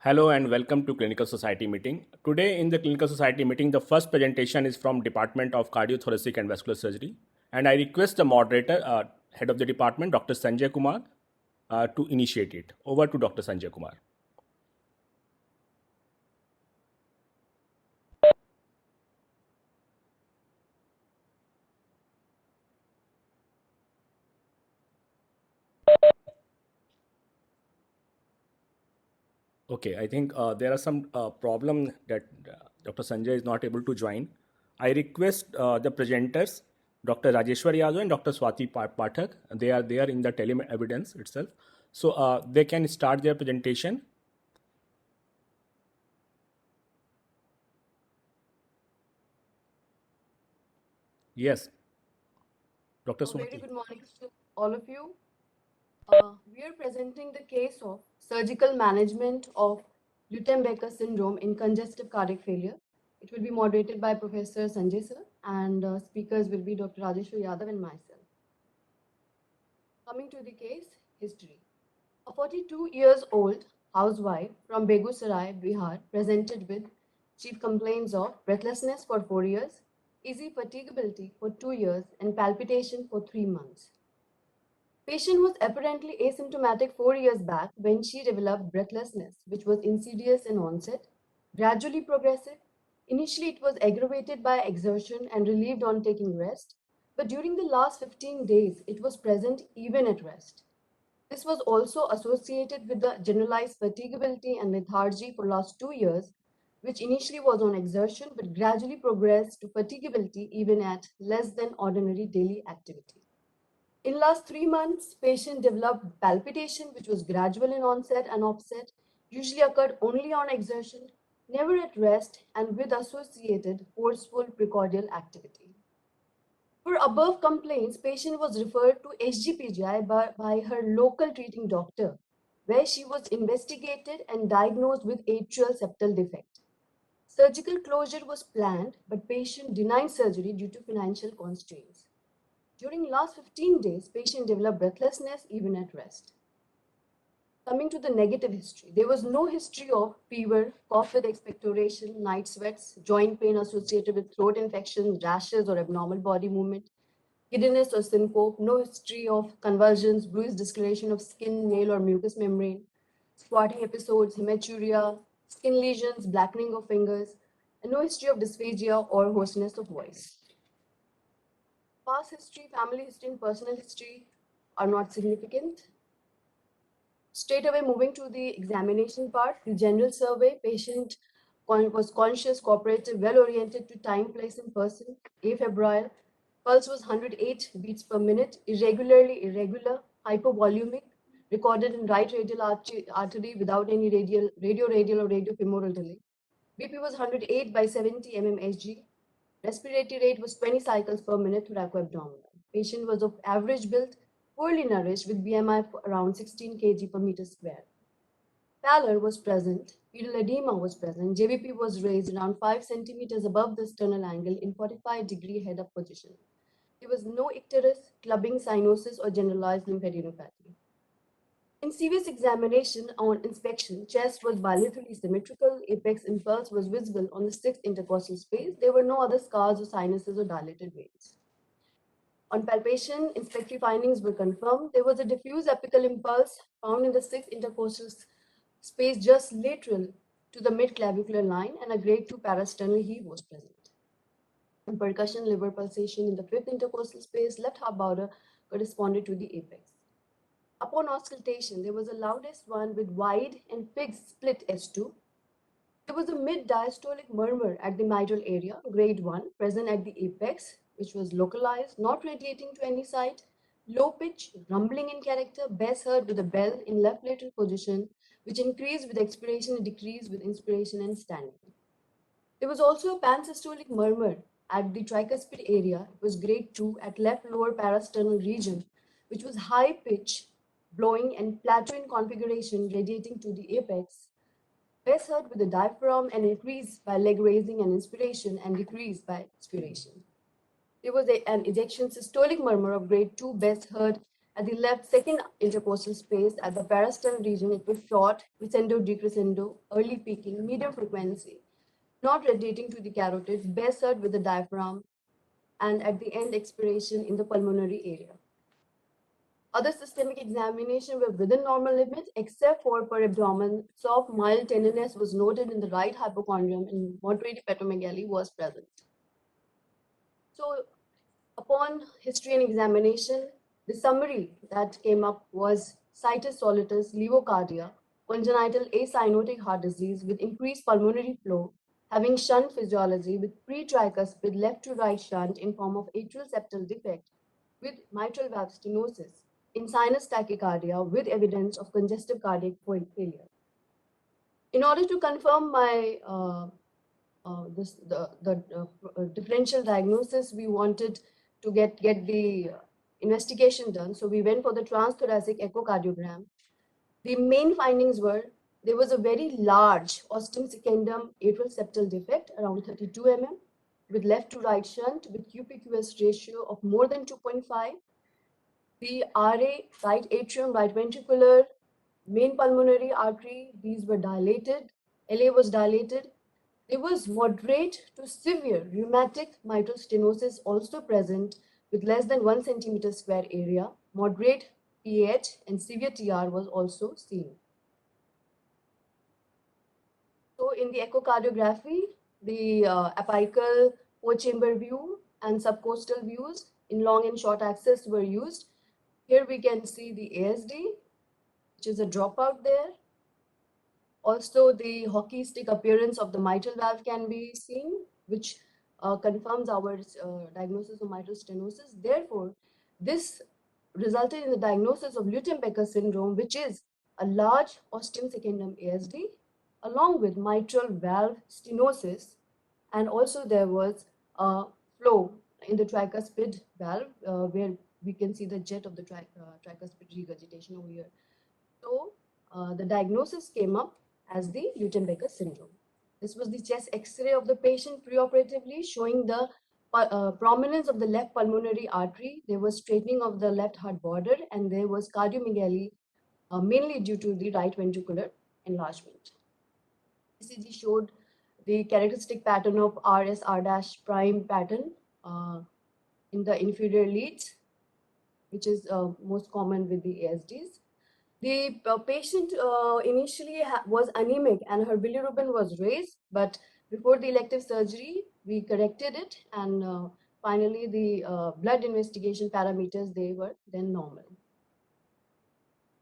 Hello and welcome to Clinical Society meeting. Today in the Clinical Society meeting, the first presentation is from Department of Cardiothoracic and Vascular Surgery. And I request the moderator, head of the department, Dr. Sanjay Kumar, to initiate it. Over to Dr. Sanjay Kumar. Okay, I think there are some problem that Dr. Sanjay is not able to join. I request the presenters, Dr. Rajeshwar Yadav and Dr. Swati Pathak. They are there in the tele evidence itself. So they can start their presentation. Yes, Dr. Very Swati. good morning to all of you. We are presenting the case of surgical management of Lutembacher Syndrome in congestive cardiac failure. It will be moderated by Professor Sanjay sir, and speakers will be Dr. Rajeshwar Yadav and myself. Coming to the case history. A 42 years old housewife from Begusarai, Bihar, presented with chief complaints of breathlessness for 4 years, easy fatigability for 2 years, and palpitation for 3 months. Patient was apparently asymptomatic 4 years back when she developed breathlessness, which was insidious in onset, gradually progressive. Initially, it was aggravated by exertion and relieved on taking rest, but during the last 15 days, it was present even at rest. This was also associated with the generalized fatigability and lethargy for last 2 years, which initially was on exertion but gradually progressed to fatigability even at less than ordinary daily activity. In last 3 months, patient developed palpitation, which was gradual in onset and offset, usually occurred only on exertion, never at rest, and with associated forceful precordial activity. For above complaints, patient was referred to HGPGI by her local treating doctor, where she was investigated and diagnosed with atrial septal defect. Surgical closure was planned, but patient denied surgery due to financial constraints. During last 15 days, patient developed breathlessness even at rest. Coming to the negative history, there was no history of fever, cough with expectoration, night sweats, joint pain associated with throat infections, rashes, or abnormal body movement, giddiness or syncope, no history of convulsions, bruised discoloration of skin, nail, or mucous membrane, squatting episodes, hematuria, skin lesions, blackening of fingers, and no history of dysphagia or hoarseness of voice. Past history, family history, and personal history are not significant. Straight away moving to the examination part, the general survey, patient was conscious, cooperative, well-oriented to time, place, and person, afebrile, pulse was 108 beats per minute, irregularly irregular, hypovolumic, recorded in right radial artery without any radial or radiofemoral delay. BP was 108 by 70 mmHg. Respiratory rate was 20 cycles per minute thoracoabdominal. Patient was of average build, poorly nourished with BMI around 16 kg per meter square. Pallor was present, pedal edema was present, JVP was raised around 5 centimeters above the sternal angle in 45-degree head-up position. There was no icterus, clubbing, cyanosis, or generalized lymphadenopathy. In CVS examination on inspection, chest was bilaterally symmetrical, apex impulse was visible on the 6th intercostal space. There were no other scars or sinuses or dilated veins. On palpation, inspectory findings were confirmed. There was a diffuse apical impulse found in the 6th intercostal space just lateral to the mid-clavicular line, and a grade 2 parasternal heave was present. And percussion liver pulsation in the 5th intercostal space, left half border corresponded to the apex. Upon auscultation, there was a loudest one with wide and fixed split S2. There was a mid-diastolic murmur at the mitral area, grade 1, present at the apex, which was localized, not radiating to any site, low pitch, rumbling in character, bass heard with a bell in left lateral position, which increased with expiration and decreased with inspiration and standing. There was also a pansystolic murmur at the tricuspid area. It was grade 2 at left lower parasternal region, which was high pitch, blowing and plateau in configuration radiating to the apex. Bass heard with the diaphragm and increased by leg raising and inspiration and decreased by expiration. There was an ejection systolic murmur of grade 2, bass heard At the left second intercostal space at the parasternal region, it was short, crescendo, decrescendo, early peaking, medium frequency, not radiating to the carotid, best served with the diaphragm, and at the end expiration in the pulmonary area. Other systemic examination were within normal limits, except for per abdomen. Soft, mild tenderness was noted in the right hypochondrium and moderate hepatomegaly was present. So upon history and examination, the summary that came up was situs solitus levocardia, congenital acyanotic heart disease with increased pulmonary flow, having shunt physiology with pre-tricuspid left to right shunt in form of atrial septal defect with mitral valve stenosis in sinus tachycardia with evidence of congestive cardiac failure. In order to confirm my differential diagnosis, we wanted to get the investigation done. So we went for the transthoracic echocardiogram. The main findings were there was a very large ostium secundum atrial septal defect around 32 mm with left to right shunt with QPQS ratio of more than 2.5. The RA, right atrium, right ventricular, main pulmonary artery, these were dilated. LA was dilated. There was moderate to severe rheumatic mitral stenosis also present with less than 1 centimeter square area. Moderate PH and severe TR was also seen. So in the echocardiography, the apical four-chamber view and subcostal views in long and short axis were used. Here we can see the ASD, which is a dropout there. Also, the hockey stick appearance of the mitral valve can be seen, which confirms our diagnosis of mitral stenosis. Therefore, this resulted in the diagnosis of Lieutenbacher syndrome, which is a large ostium secundum ASD, along with mitral valve stenosis, and also there was a flow in the tricuspid valve, where we can see the jet of the tricuspid regurgitation over here. So the diagnosis came up as the Utenbaker syndrome. This was the chest X-ray of the patient preoperatively, showing the prominence of the left pulmonary artery. There was straightening of the left heart border, and there was cardiomegaly, mainly due to the right ventricular enlargement. ECG showed the characteristic pattern of RS-R dash prime pattern in the inferior leads, which is most common with the ASDs. The patient initially was anemic and her bilirubin was raised, but before the elective surgery, we corrected it, and finally the blood investigation parameters, they were then normal.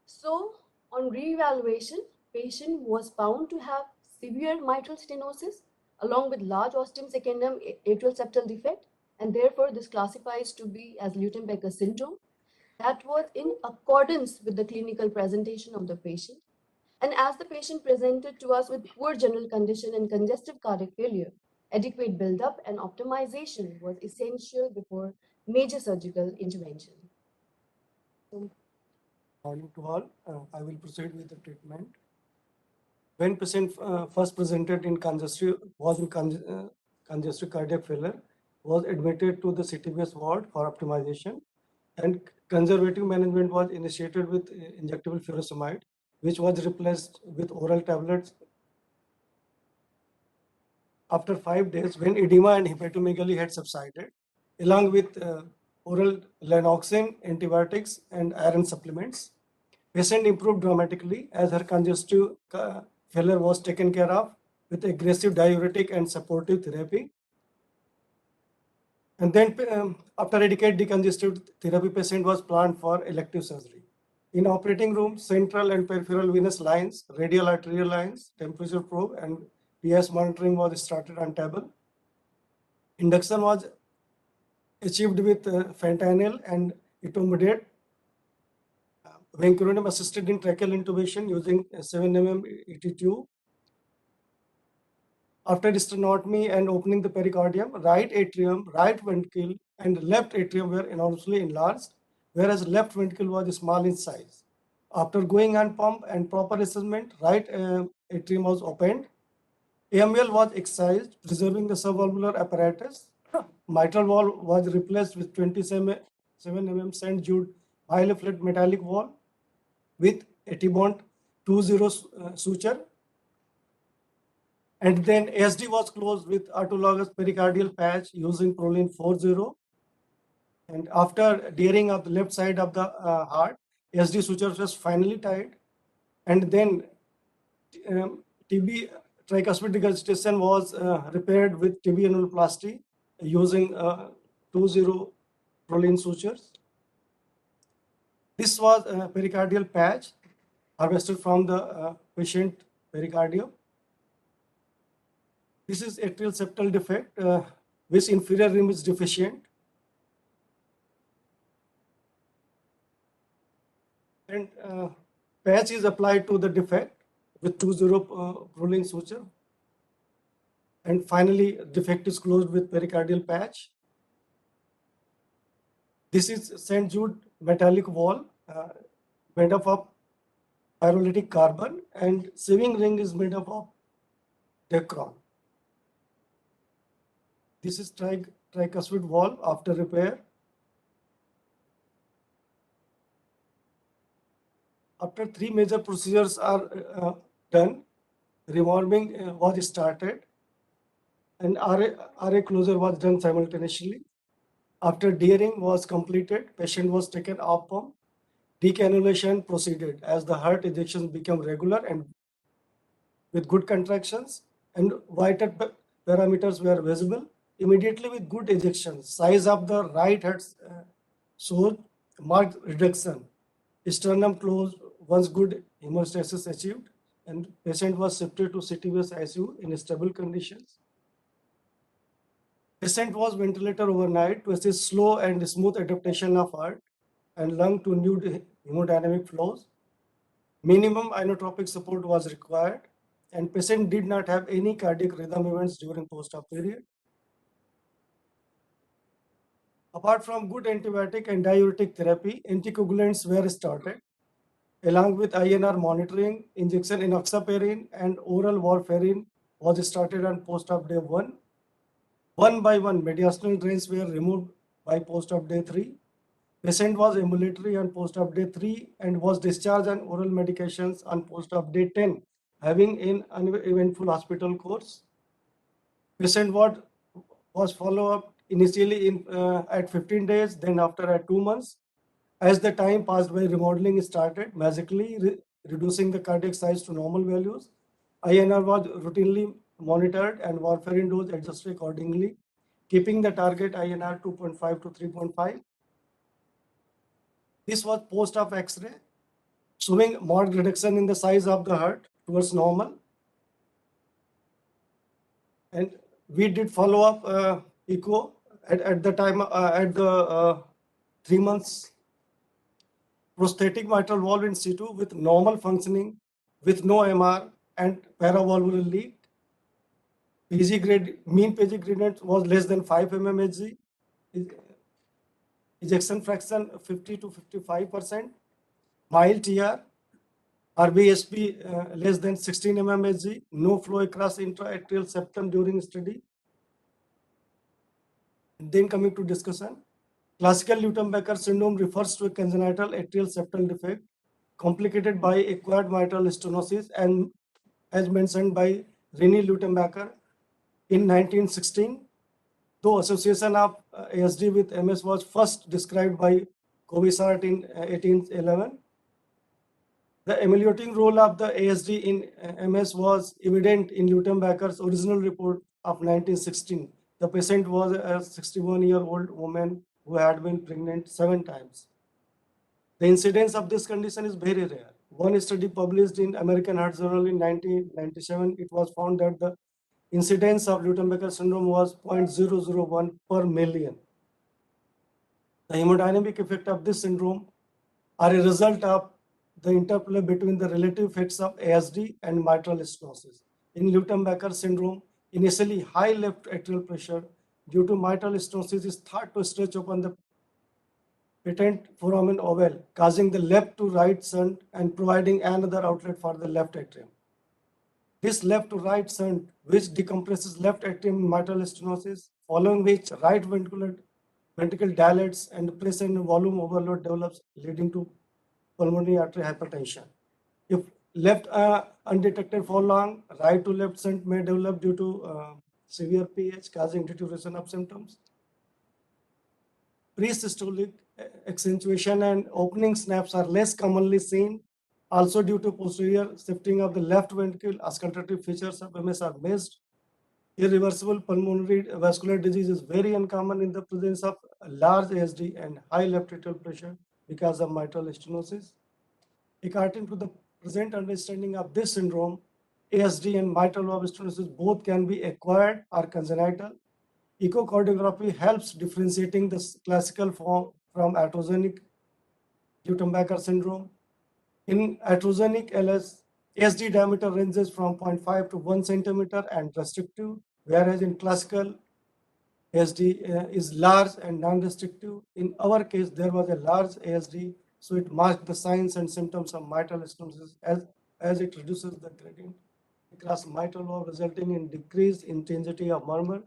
So on reevaluation, patient was found to have severe mitral stenosis along with large ostium secundum atrial septal defect, and therefore this classifies to be as Lutembacher syndrome. That was in accordance with the clinical presentation of the patient. And as the patient presented to us with poor general condition and congestive cardiac failure, adequate buildup and optimization was essential before major surgical intervention. Morning to all. I will proceed with the treatment. When patient first presented in congestive cardiac failure, was admitted to the CTVS ward for optimization, and conservative management was initiated with injectable furosemide, which was replaced with oral tablets after 5 days when edema and hepatomegaly had subsided, along with oral lanoxin, antibiotics, and iron supplements. Patient improved dramatically as her congestive failure was taken care of with aggressive diuretic and supportive therapy. And then after adequate decongestive therapy, patient was planned for elective surgery. In operating room, central and peripheral venous lines, radial arterial lines, temperature probe, and PS monitoring was started on table. Induction was achieved with fentanyl and etomidate. Vancomycin assisted in tracheal intubation using 7 mm ET tube. After sternotomy and opening the pericardium, right atrium, right ventricle, and left atrium were enormously enlarged, whereas left ventricle was small in size. After going on pump and proper assessment, right atrium was opened. AML was excised, preserving the subvalvular apparatus. Mitral valve was replaced with 27 mm St. Jude highly flat metallic wall with T-bond 20 suture. And then ASD was closed with autologous pericardial patch using proline 40. And after adhering of the left side of the heart, ASD sutures was finally tied. And then TB tricuspid regurgitation was repaired with TB annuloplasty using 20 proline sutures. This was a pericardial patch harvested from the patient pericardium. This is atrial septal defect, which inferior rim is deficient. And patch is applied to the defect with 20 proline suture. And finally, defect is closed with pericardial patch. This is St. Jude metallic wall made up of pyrolytic carbon, and sieving ring is made up of Dacron. This is tricuspid wall after repair. After 3 major procedures are done, rewarming was started, and RA closure was done simultaneously. After dearing was completed, patient was taken off pump. Decannulation proceeded as the heart ejections became regular and with good contractions, and vital parameters were visible. Immediately with good ejections, size of the right heart showed marked reduction. Sternum closed once good hemostasis achieved, and patient was shifted to CTVS ICU in stable conditions. Patient was ventilated overnight to assist slow and smooth adaptation of heart and lung to new hemodynamic flows. Minimum inotropic support was required, and patient did not have any cardiac rhythm events during post-op period. Apart from good antibiotic and diuretic therapy, anticoagulants were started. Along with INR monitoring, injection enoxaparin and oral warfarin was started on post-op day 1. One by one, mediastinal drains were removed by post-op day 3. Patient was ambulatory on post-op day 3 and was discharged on oral medications on post-op day 10, having an uneventful hospital course. Patient was follow-up initially at 15 days, then after at 2 months. As the time passed by, remodeling started, magically reducing the cardiac size to normal values. INR was routinely monitored and warfarin dose adjusted accordingly, keeping the target INR 2.5 to 3.5. This was post-op X-ray, showing marked reduction in the size of the heart towards normal. And we did follow-up echo at the time at the 3 months. Prosthetic mitral valve in situ with normal functioning, with no MR and paravalvular leak. PG grade, mean PG gradient was less than 5 mmHg. Ejection fraction 50 to 55%. Mild TR, RBSP less than 16 mmHg. No flow across intra-atrial septum during study. Then coming to discussion. Classical Lutembacher syndrome refers to a congenital atrial septal defect complicated by acquired mitral stenosis, and as mentioned by René Lutembacher in 1916. Though association of ASD with MS was first described by Covisart in 1811, the ameliorating role of the ASD in MS was evident in Lutembacher's original report of 1916. The patient was a 61-year-old woman who had been pregnant 7 times. The incidence of this condition is very rare. One study published in American Heart Journal in 1997, it was found that the incidence of Lutembacher syndrome was 0.001 per million. The hemodynamic effect of this syndrome are a result of the interplay between the relative effects of ASD and mitral stenosis. In Lutembacher syndrome, initially high left atrial pressure due to mitral stenosis is thought to stretch open the patent foramen ovale, causing the left to right shunt and providing another outlet for the left atrium. This left to right shunt, which decompresses left atrium in mitral stenosis, following which right ventricular ventricle dilates, and pressure and volume overload develops, leading to pulmonary artery hypertension. If left undetected for long, right to left shunt may develop due to severe PH, causing deterioration of symptoms. Pre-systolic accentuation and opening snaps are less commonly seen. Also, due to posterior shifting of the left ventricle, auscultative features of MS are missed. Irreversible pulmonary vascular disease is very uncommon in the presence of large ASD and high left atrial pressure because of mitral stenosis. According to the present understanding of this syndrome, ASD and mitral valve stenosis both can be acquired or congenital. Echocardiography helps differentiating the classical form from atherogenic Lieutenbacher syndrome. In atherogenic LS, ASD diameter ranges from 0.5 to 1 centimeter and restrictive, whereas in classical ASD is large and non-restrictive. In our case, there was a large ASD, so it marked the signs and symptoms of mitral stenosis as it reduces the gradient across mitral valve, resulting in decreased intensity of murmur.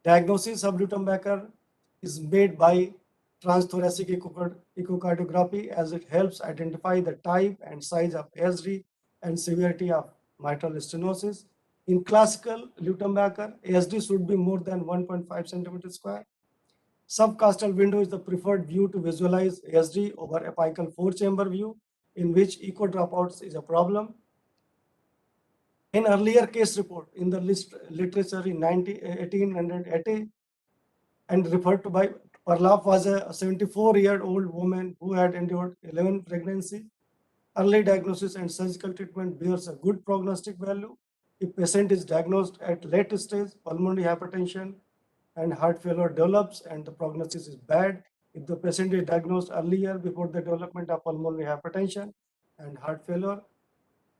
Diagnosis of Lutembacher is made by transthoracic echocardiography, as it helps identify the type and size of ASD and severity of mitral stenosis. In classical Lutembacher, ASD should be more than 1.5 centimeter square. Subcostal window is the preferred view to visualize ASD over apical 4-chamber view, in which echo dropouts is a problem. In earlier case report in the literature in 1880 and referred to by Parlap was a 74-year-old woman who had endured 11 pregnancies. Early diagnosis and surgical treatment bears a good prognostic value. If patient is diagnosed at late stage, pulmonary hypertension and heart failure develops and the prognosis is bad. If the patient is diagnosed earlier before the development of pulmonary hypertension and heart failure,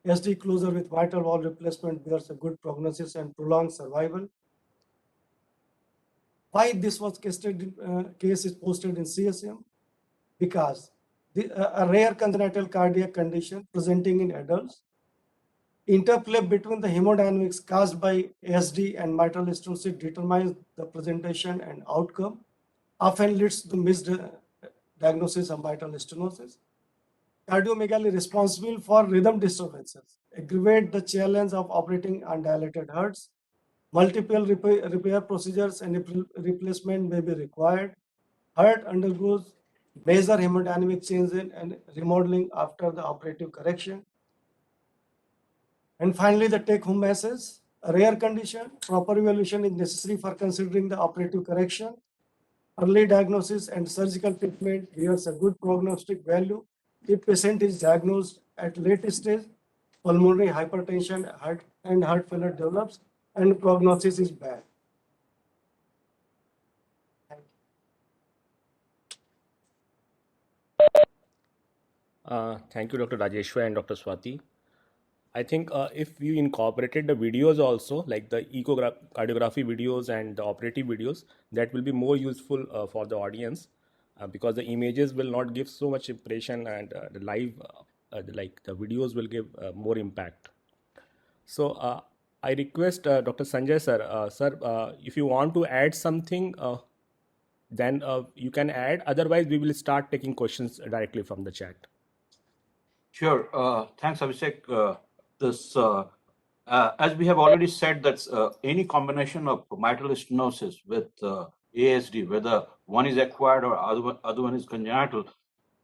SD closure with mitral valve replacement bears a good prognosis and prolonged survival. Why this was case is posted in CSM? Because a rare congenital cardiac condition presenting in adults, interplay between the hemodynamics caused by ASD and mitral stenosis determines the presentation and outcome, often leads to misdiagnosis of mitral stenosis. Cardiomegaly responsible for rhythm disturbances aggravate the challenge of operating on dilated hearts. Multiple repair procedures and replacement may be required. Heart undergoes major hemodynamic change and remodeling after the operative correction. And finally, the take-home message: a rare condition, proper evaluation is necessary for considering the operative correction. Early diagnosis and surgical treatment bears a good prognostic value. If patient is diagnosed at late stage, pulmonary hypertension and heart failure develops and prognosis is bad. Thank you, Dr. Rajeshwar and Dr. Swati. I think if we incorporated the videos also, like the echocardiography videos and the operative videos, that will be more useful for the audience because the images will not give so much impression, and the live, like the videos will give more impact. So I request Dr. Sanjay sir, if you want to add something, then you can add. Otherwise, we will start taking questions directly from the chat. Sure. Thanks, Abhishek. As we have already said, that any combination of mitral stenosis with ASD, whether one is acquired or other one is congenital,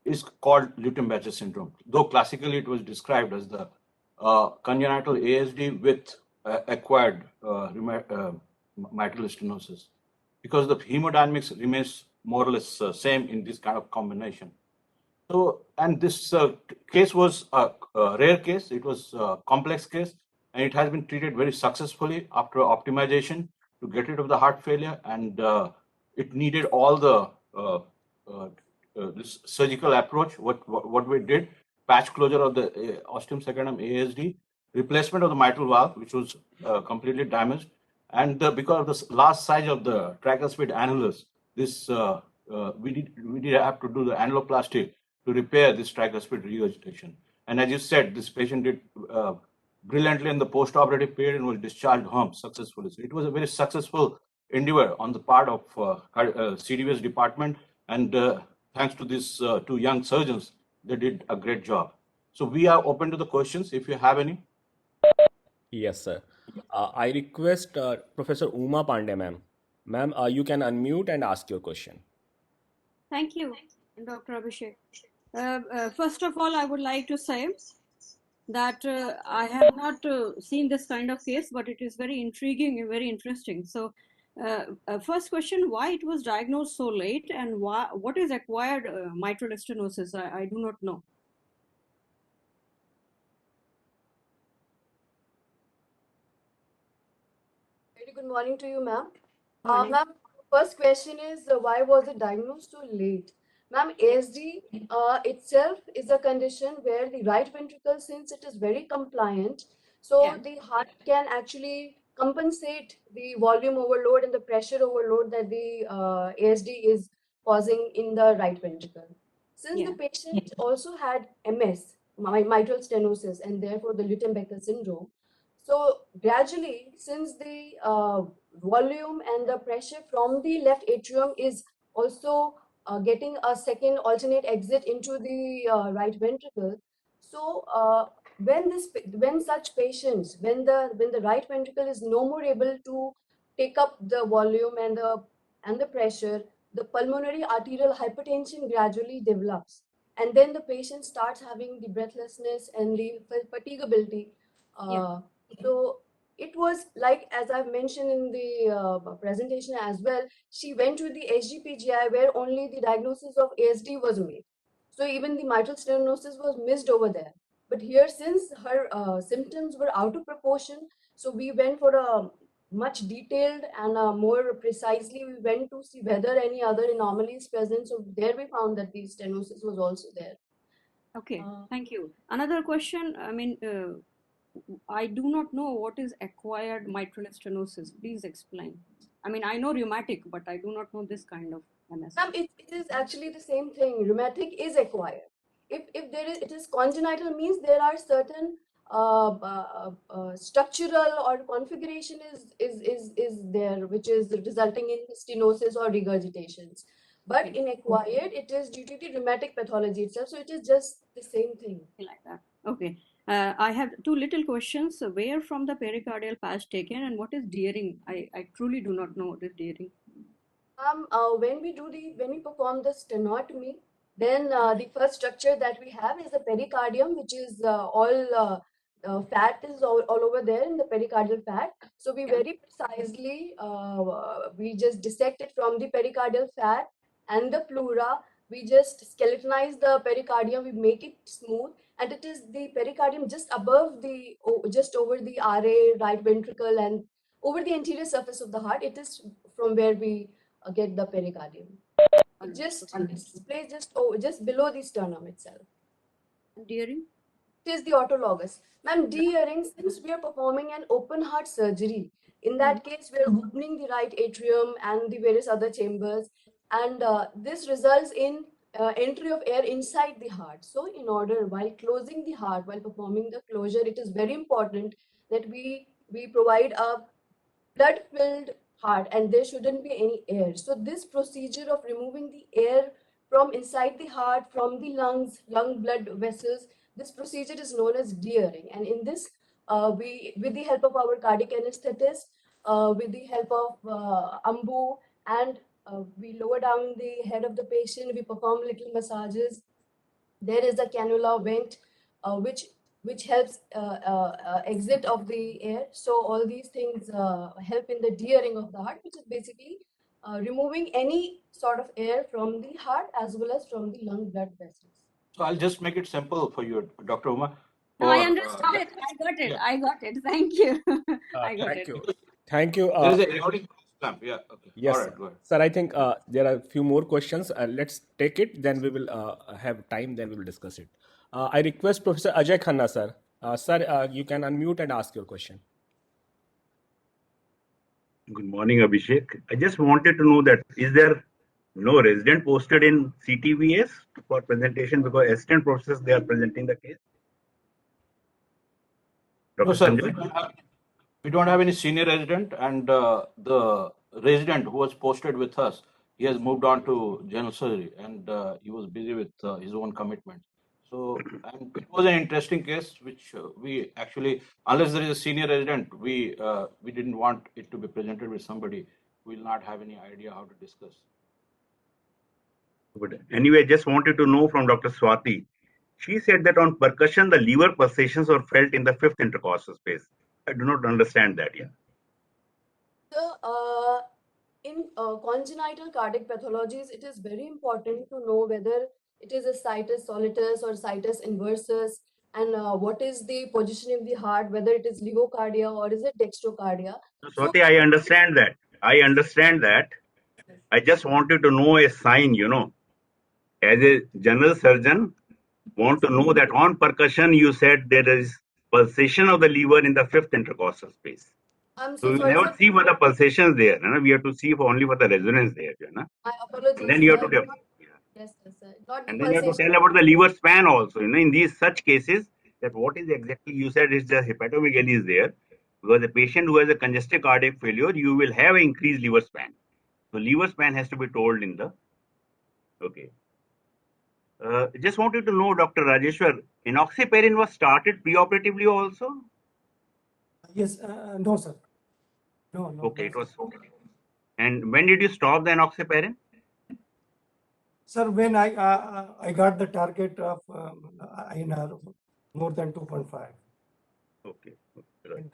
is called Lutembacher syndrome. Though classically it was described as the congenital ASD with acquired mitral stenosis, because the hemodynamics remains more or less same in this kind of combination. So, and this case was a rare case. It was a complex case, and it has been treated very successfully after optimization to get rid of the heart failure. And it needed all the this surgical approach. What we did: patch closure of the ostium secundum ASD, replacement of the mitral valve, which was completely damaged, and because of the large size of the tricuspid annulus, this we did have to do the annuloplasty to repair this tricuspid regurgitation. And as you said, this patient did brilliantly in the post-operative period and was discharged home successfully. So it was a very successful endeavor on the part of CTVS department, and thanks to these two young surgeons, they did a great job. So we are open to the questions if you have any. Yes, sir. I request Professor Uma Pandey, ma'am. Ma'am, you can unmute and ask your question. Thank you, Dr. Abhishek. First of all, I would like to say that I have not seen this kind of case, but it is very intriguing and very interesting. So, first question: why it was diagnosed so late, and what is acquired mitral stenosis? I do not know. Very good morning to you, ma'am. Morning. Ma'am, first question is why was it diagnosed so late? Ma'am, ASD itself is a condition where the right ventricle, since it is very compliant, so Yeah. the heart can actually compensate the volume overload and the pressure overload that the ASD is causing in the right ventricle. Since the Yeah. patient also had MS, mitral stenosis, and therefore the Lutembacher syndrome, so gradually, since the volume and the pressure from the left atrium is also getting a second alternate exit into the right ventricle, so when such patients, when the right ventricle is no more able to take up the volume and the pressure, the pulmonary arterial hypertension gradually develops, and then the patient starts having the breathlessness and the fatigability. Yeah. So it was like, as I've mentioned in the presentation as well, she went to the HGPGI where only the diagnosis of ASD was made. So even the mitral stenosis was missed over there. But here, since her symptoms were out of proportion, so we went for a much detailed and more precisely, we went to see whether any other anomalies present. So there we found that the stenosis was also there. Okay. Thank you. Another question. I mean, I do not know what is acquired mitral stenosis. Please explain. I mean, I know rheumatic, but I do not know this kind of MS. Ma'am, it is actually the same thing. Rheumatic is acquired. If there is, it is congenital, means there are certain structural or configuration is there, which is resulting in stenosis or regurgitations. But Okay. in acquired, it is due to the rheumatic pathology itself. So it is just the same thing. Like that. Okay. I have two little questions. Where from the pericardial patch taken, and what is deering? I truly do not know what is deering. When we perform the stenotomy, then the first structure that we have is the pericardium, which is all fat is all over there in the pericardial fat. So we Yeah. very precisely we just dissect it from the pericardial fat and the pleura. We just skeletonize the pericardium. We make it smooth, and it is the pericardium just above the just over the RA, right ventricle, and over the anterior surface of the heart. It is from where we get the pericardium. It just plays just below the sternum itself. Deering? It is the autologous. Ma'am, de-earring, since we are performing an open heart surgery, in that case, we are opening the right atrium and the various other chambers, and this results in entry of air inside the heart. So in order, while closing the heart, while performing the closure, it is very important that we provide a blood-filled heart, and there shouldn't be any air. So this procedure of removing the air from inside the heart, from the lungs, lung blood vessels, this procedure is known as de-earring. And in this, we, with the help of our cardiac anesthetist, with the help of AMBU, and we lower down the head of the patient, we perform little massages. There is a cannula vent, which helps exit of the air. So all these things help in the de-earring of the heart, which is basically removing any sort of air from the heart as well as from the lung blood vessels. So I'll just make it simple for you, Dr. Uma. No, I understood it. I got it. Yeah. I got it. Thank you. I got Thank it. you. Thank you. There is a aortic clamp. Yeah. Okay. Yes, All right. sir. Go ahead. Sir, I think there are a few more questions. Let's take it, then we will have time, then we will discuss it. I request Professor Ajay Khanna, sir. Sir, you can unmute and ask your question. Good morning, Abhishek. I just wanted to know that is there no resident posted in CTVS for presentation, because assistant professors, they are presenting the case? No, Dr. sir. Sanjay? We don't have any senior resident, and the resident who was posted with us, he has moved on to general surgery, and he was busy with his own commitments. So, and it was an interesting case, which we actually, unless there is a senior resident, we didn't want it to be presented with somebody who will not have any idea how to discuss. But anyway, I just wanted to know from Dr. Swati. She said that on percussion, the lever pulsations were felt in the fifth intercostal space. I do not understand that yet. So, in congenital cardiac pathologies, it is very important to know whether it is a situs solitus or situs inversus, and what is the position of the heart, whether it is levocardia or is it dextrocardia. So, Swati, I understand that. I just wanted to know a sign, as a general surgeon, want to know that on percussion, you said there is pulsation of the lever in the fifth intercostal space. I'm So so we sorry, never sir. see for the pulsations there. We have to see only for the resonance there. My apologies. And then you have to sir. tell. Yes, sir. Not the And then you have to pulsation. tell about the lever span also. In these such cases, that what is exactly you said is the hepatomegaly is there. Because the patient who has a congestive cardiac failure, you will have an increased liver span. So liver span has to be told in the. Okay. Just wanted to know, Dr. Rajeshwar, enoxaparin was started preoperatively also? Yes, no, sir. No. Okay, it was. And when did you stop the enoxaparin? Sir, when I got the target of INR more than 2.5. Okay. Right.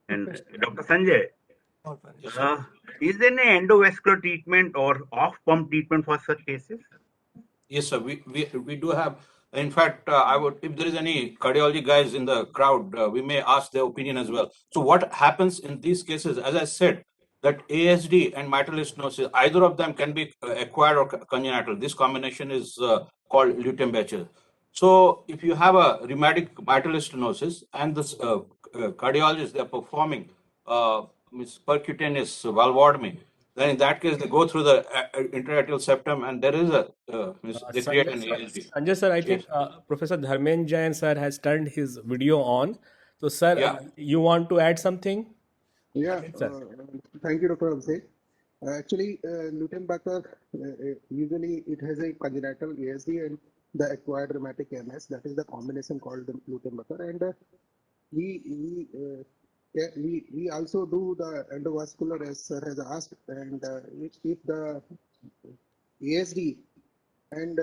And then, And Dr. Sanjay, not very. is there any endovascular treatment or off-pump treatment for such cases? Yes, sir. We do have. In fact, I would, if there is any cardiology guys in the crowd, we may ask their opinion as well. So, what happens in these cases? As I said, that ASD and mitral stenosis, either of them can be acquired or congenital. This combination is called Lieutenbecker. So, if you have a rheumatic mitral stenosis and this cardiologist they are performing percutaneous valvotomy, then in that case they go through the interatrial septum and there is a they create an ASD. Sanjay sir, I think Yes. Professor Dharmen Jain sir has turned his video on. So sir, Yeah. you want to add something? Yeah, Sir. thank you, Dr. Abhishek. Actually, Lutembacher, usually it has a congenital ASD and the acquired rheumatic MS. That is the combination called the Lutembacher. And we also do the endovascular, as sir has asked. And if the ASD and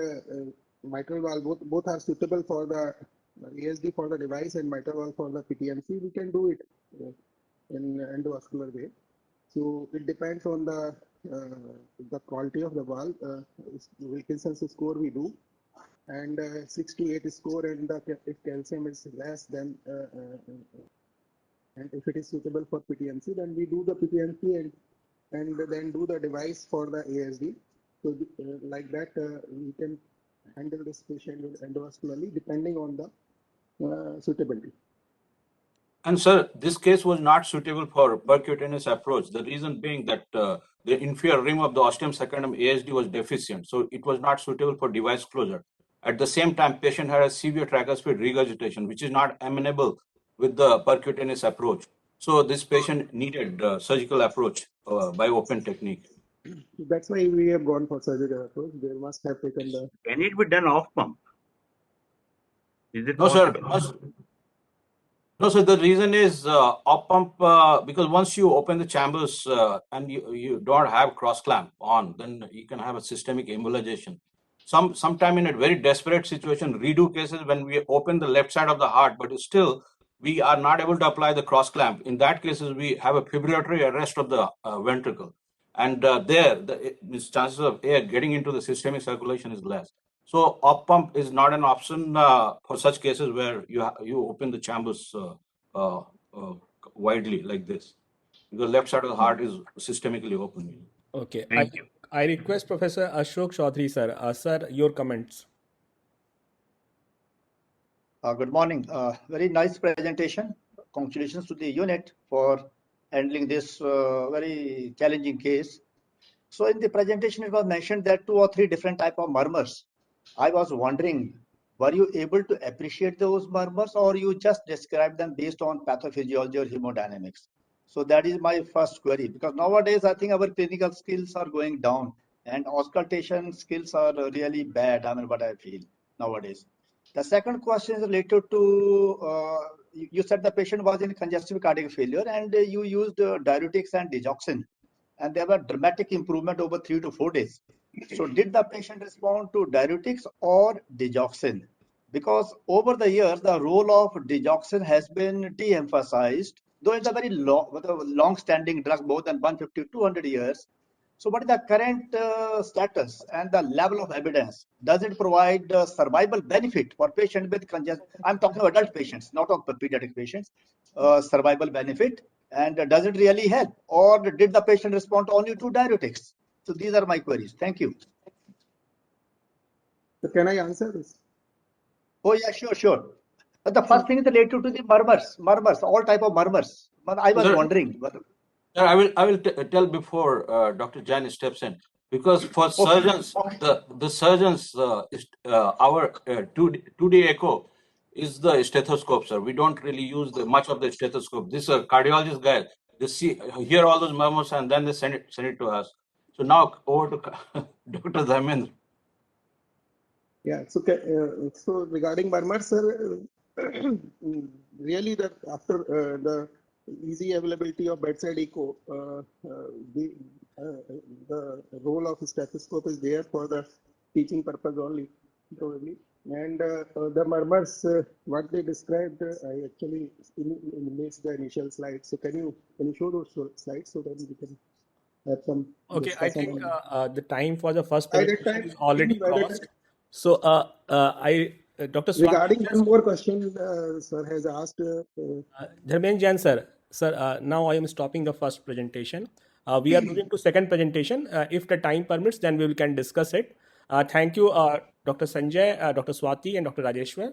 mitral valve both are suitable for the ASD for the device and mitral valve for the PTMC, we can do it in endovascular way. So it depends on the quality of the valve. Wilkinson's score we do, and 6 to 8 score, and if calcium is less, then and if it is suitable for PTMC, then we do the PTMC and then do the device for the ASD. So like that, we can handle this patient endovascularly depending on the suitability. And sir, this case was not suitable for percutaneous approach. The reason being that the inferior rim of the ostium secundum ASD was deficient, so it was not suitable for device closure. At the same time, patient had a severe tricuspid regurgitation, which is not amenable with the percutaneous approach. So this patient needed surgical approach by open technique. That's why we have gone for surgical approach. They must have taken the. Can it be done off-pump? Is it No, sir. possible? No, so the reason is op pump because once you open the chambers and you don't have cross clamp on, then you can have a systemic embolization. Sometime in a very desperate situation, redo cases when we open the left side of the heart, but still we are not able to apply the cross clamp. In that cases, we have a fibrillatory arrest of the ventricle, and there the chances of air getting into the systemic circulation is less. So op pump is not an option for such cases where you open the chambers widely like this. The left side of the heart is systemically open. Okay. Thank you. I request Professor Ashok Chaudhary sir. Sir, your comments. Good morning. Very nice presentation. Congratulations to the unit for handling this very challenging case. So in the presentation, it was mentioned that 2 or 3 different type of murmurs. I was wondering, were you able to appreciate those murmurs or you just described them based on pathophysiology or hemodynamics? So that is my first query, because nowadays I think our clinical skills are going down and auscultation skills are really bad. I mean, what I feel nowadays. The second question is related to, you said the patient was in congestive cardiac failure and you used diuretics and digoxin, and there were dramatic improvement over 3 to 4 days. So did the patient respond to diuretics or digoxin? Because over the years, the role of digoxin has been de-emphasized, though it's a very long-standing drug, more than 150, 200 years. So what is the current status and the level of evidence? Does it provide survival benefit for patients with congestive? I'm talking about adult patients, not of pediatric patients. Survival benefit, and does it really help? Or did the patient respond only to diuretics? So these are my queries. Thank you. So can I answer this? Oh yeah, sure. But the first thing is related to the murmurs, all type of murmurs. But I was Sir, wondering. sir, I will tell before Dr. Jain steps in, because for surgeons, the surgeons our 2D echo is the stethoscope, sir. We don't really use much of the stethoscope. This cardiologist guy, they hear all those murmurs and then they send it to us. So now over to Dr. Dharmendra. Yeah. So regarding murmurs, sir, really that after the easy availability of bedside echo, the role of stethoscope is there for the teaching purpose only, probably. And the murmurs, what they described, I actually missed the initial slides. So can you show those slides so that we can have some Okay, I discussion think on the time for the first by that presentation time? is already By that crossed. So, Dr. Swati, regarding one more question, sir has asked. Dharmendra Jain sir, now I am stopping the first presentation. We are moving to second presentation. If the time permits, then we can discuss it. Thank you, Dr. Sanjay, Dr. Swati, and Dr. Rajeshwar.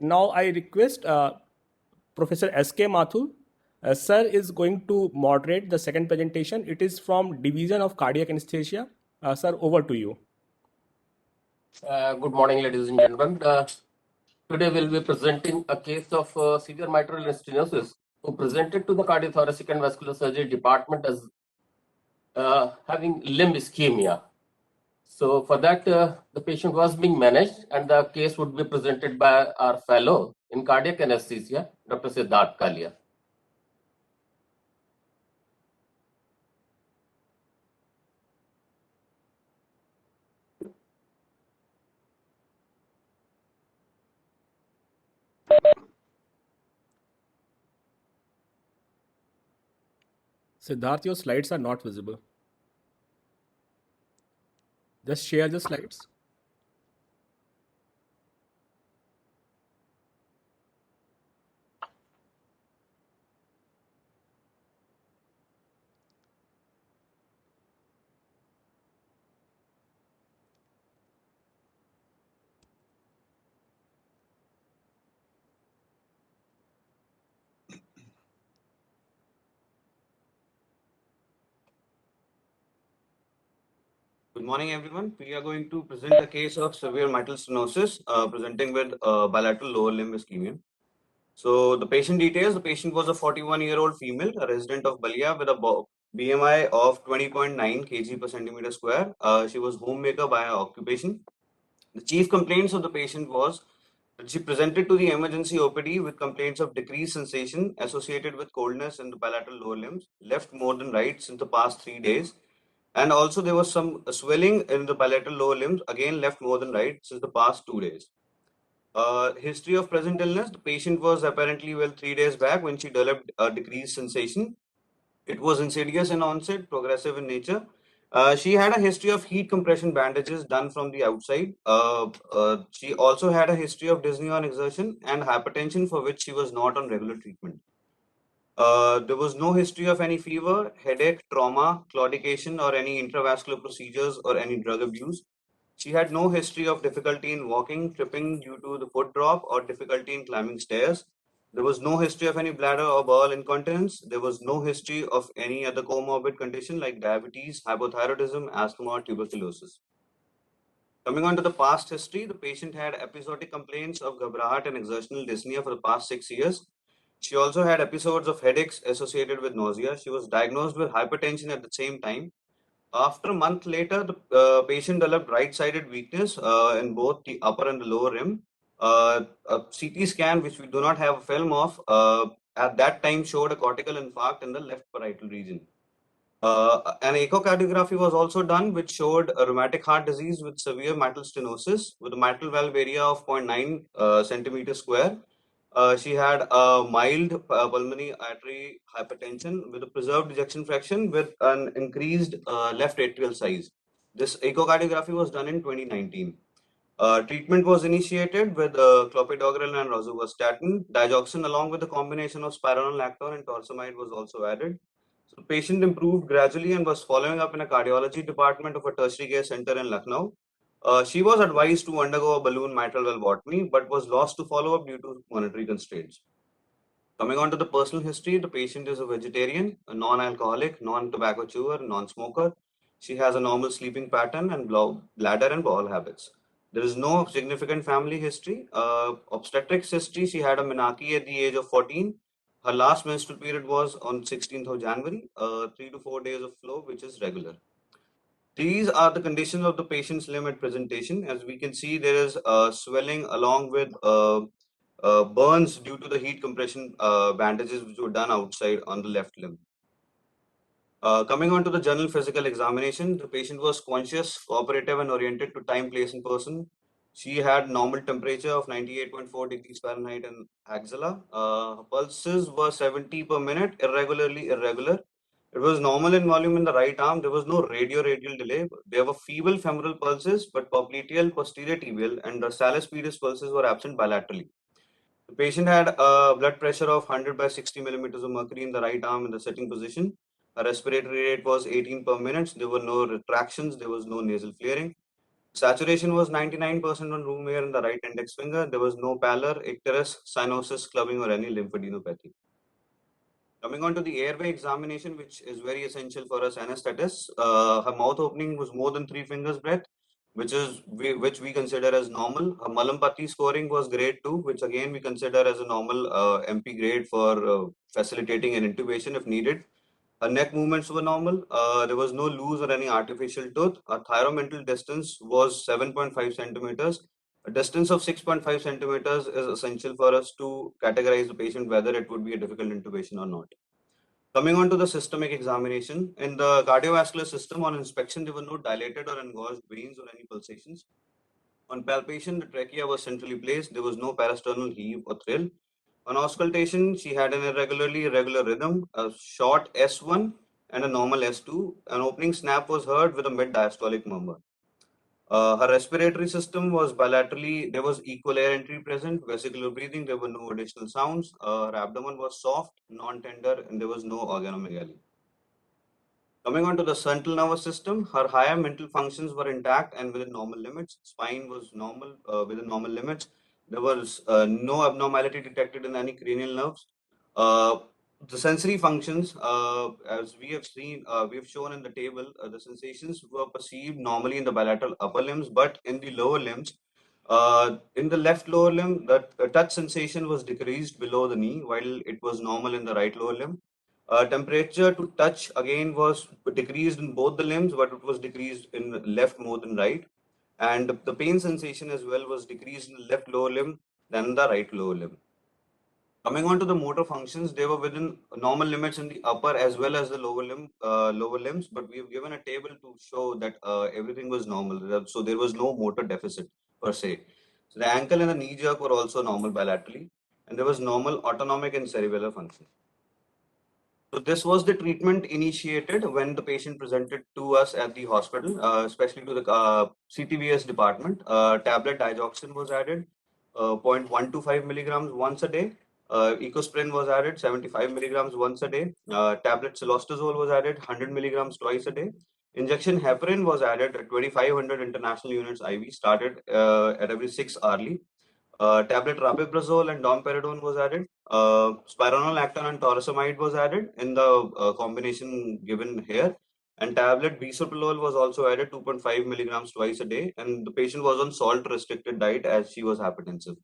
Now I request Professor S.K. Mathur. Sir is going to moderate the second presentation. It is from Division of Cardiac Anesthesia. Sir, over to you. Good morning, ladies and gentlemen. Today we'll be presenting a case of severe mitral stenosis who presented to the cardiothoracic and vascular surgery department as having limb ischemia. So for that, the patient was being managed and the case would be presented by our fellow in cardiac anesthesia, Dr. Siddharth Kalia. Siddharth, your slides are not visible. Just share the slides. Good morning, everyone. We are going to present a case of severe mitral stenosis presenting with bilateral lower limb ischemia. So the patient details, the patient was a 41-year-old female, a resident of Balia with a BMI of 20.9 kg per centimeter square. She was homemaker by occupation. The chief complaints of the patient was that she presented to the emergency OPD with complaints of decreased sensation associated with coldness in the bilateral lower limbs, left more than right since the past 3 days. And also there was some swelling in the bilateral lower limbs, again left more than right since the past 2 days. History of present illness, the patient was apparently well 3 days back when she developed a decreased sensation. It was insidious in onset, progressive in nature. She had a history of heat compression bandages done from the outside. She also had a history of dyspnea on exertion and hypertension for which she was not on regular treatment. There was no history of any fever, headache, trauma, claudication, or any intravascular procedures or any drug abuse. She had no history of difficulty in walking, tripping due to the foot drop, or difficulty in climbing stairs. There was no history of any bladder or bowel incontinence. There was no history of any other comorbid condition like diabetes, hypothyroidism, asthma, or tuberculosis. Coming on to the past history, the patient had episodic complaints of ghabrahat and exertional dyspnea for the past 6 years. She also had episodes of headaches associated with nausea. She was diagnosed with hypertension at the same time. After a month later, the patient developed right-sided weakness in both the upper and the lower limb. A CT scan, which we do not have a film of, at that time showed a cortical infarct in the left parietal region. An echocardiography was also done, which showed a rheumatic heart disease with severe mitral stenosis with a mitral valve area of 0.9 centimeters square. She had a mild pulmonary artery hypertension with a preserved ejection fraction with an increased left atrial size. This echocardiography was done in 2019. Treatment was initiated with clopidogrel and rosuvastatin. Digoxin along with a combination of spironolactone and torsemide was also added. So the patient improved gradually and was following up in a cardiology department of a tertiary care center in Lucknow. She was advised to undergo a balloon mitral valvotomy but was lost to follow-up due to monetary constraints. Coming on to the personal history, the patient is a vegetarian, a non-alcoholic, non-tobacco chewer, non-smoker. She has a normal sleeping pattern and bladder and bowel habits. There is no significant family history. Obstetrics history, she had a menarche at the age of 14. Her last menstrual period was on 16th of January, 3 to 4 days of flow, which is regular. These are the conditions of the patient's limb at presentation. As we can see, there is swelling along with burns due to the heat compression bandages which were done outside on the left limb. Coming on to the general physical examination, the patient was conscious, cooperative, and oriented to time, place, and person. She had normal temperature of 98.4 degrees Fahrenheit and axilla. Her pulses were 70 per minute, irregularly irregular. It was normal in volume in the right arm. There was no radial delay. There were feeble femoral pulses, but popliteal, posterior tibial, and the salus pedis pulses were absent bilaterally. The patient had a blood pressure of 100 by 60 millimeters of mercury in the right arm in the sitting position. Her respiratory rate was 18 per minute. There were no retractions. There was no nasal flaring. Saturation was 99% on room air in the right index finger. There was no pallor, icterus, cyanosis, clubbing, or any lymphadenopathy. Coming on to the airway examination, which is very essential for us anesthetists, her mouth opening was more than 3 fingers breadth, which we consider as normal. Her Malabari scoring was grade 2, which again we consider as a normal MP grade for facilitating an intubation if needed. Her neck movements were normal. There was no loose or any artificial tooth. Her thyromental distance was 7.5 centimeters. A distance of 6.5 centimeters is essential for us to categorize the patient whether it would be a difficult intubation or not. Coming on to the systemic examination, in the cardiovascular system on inspection, there were no dilated or engorged veins or any pulsations. On palpation, the trachea was centrally placed. There was no parasternal heave or thrill. On auscultation, she had an irregular rhythm, a short S1 and a normal S2. An opening snap was heard with a mid-diastolic murmur. Her respiratory system was bilaterally, there was equal air entry present, vesicular breathing, there were no additional sounds. Her abdomen was soft, non-tender, and there was no organomegaly. Coming on to the central nervous system, her higher mental functions were intact and within normal limits. Spine was normal within normal limits. There was no abnormality detected in any cranial nerves. The sensory functions, as we have seen, we have shown in the table, the sensations were perceived normally in the bilateral upper limbs, but in the lower limbs, in the left lower limb, the touch sensation was decreased below the knee, while it was normal in the right lower limb. Temperature to touch again was decreased in both the limbs, but it was decreased in left more than right. And the pain sensation as well was decreased in the left lower limb than the right lower limb. Coming on to the motor functions, they were within normal limits in the upper as well as the lower limbs, but we have given a table to show that everything was normal. So there was no motor deficit per se. So the ankle and the knee jerk were also normal bilaterally, and there was normal autonomic and cerebellar function. So this was the treatment initiated when the patient presented to us at the hospital, especially to the CTVS department. Tablet digoxin was added, 0.125 milligrams once a day. Ecosprin was added, 75 milligrams once a day. Tablet cilostazol was added, 100 milligrams twice a day. Injection heparin was added at 2,500 international units IV, started at every 6 hourly. Tablet rabeprazole and domperidone was added. Spironolactone and torsemide was added in the combination given here. And tablet bisoprolol was also added 2.5 milligrams twice a day. And the patient was on salt restricted diet as she was hypertensive.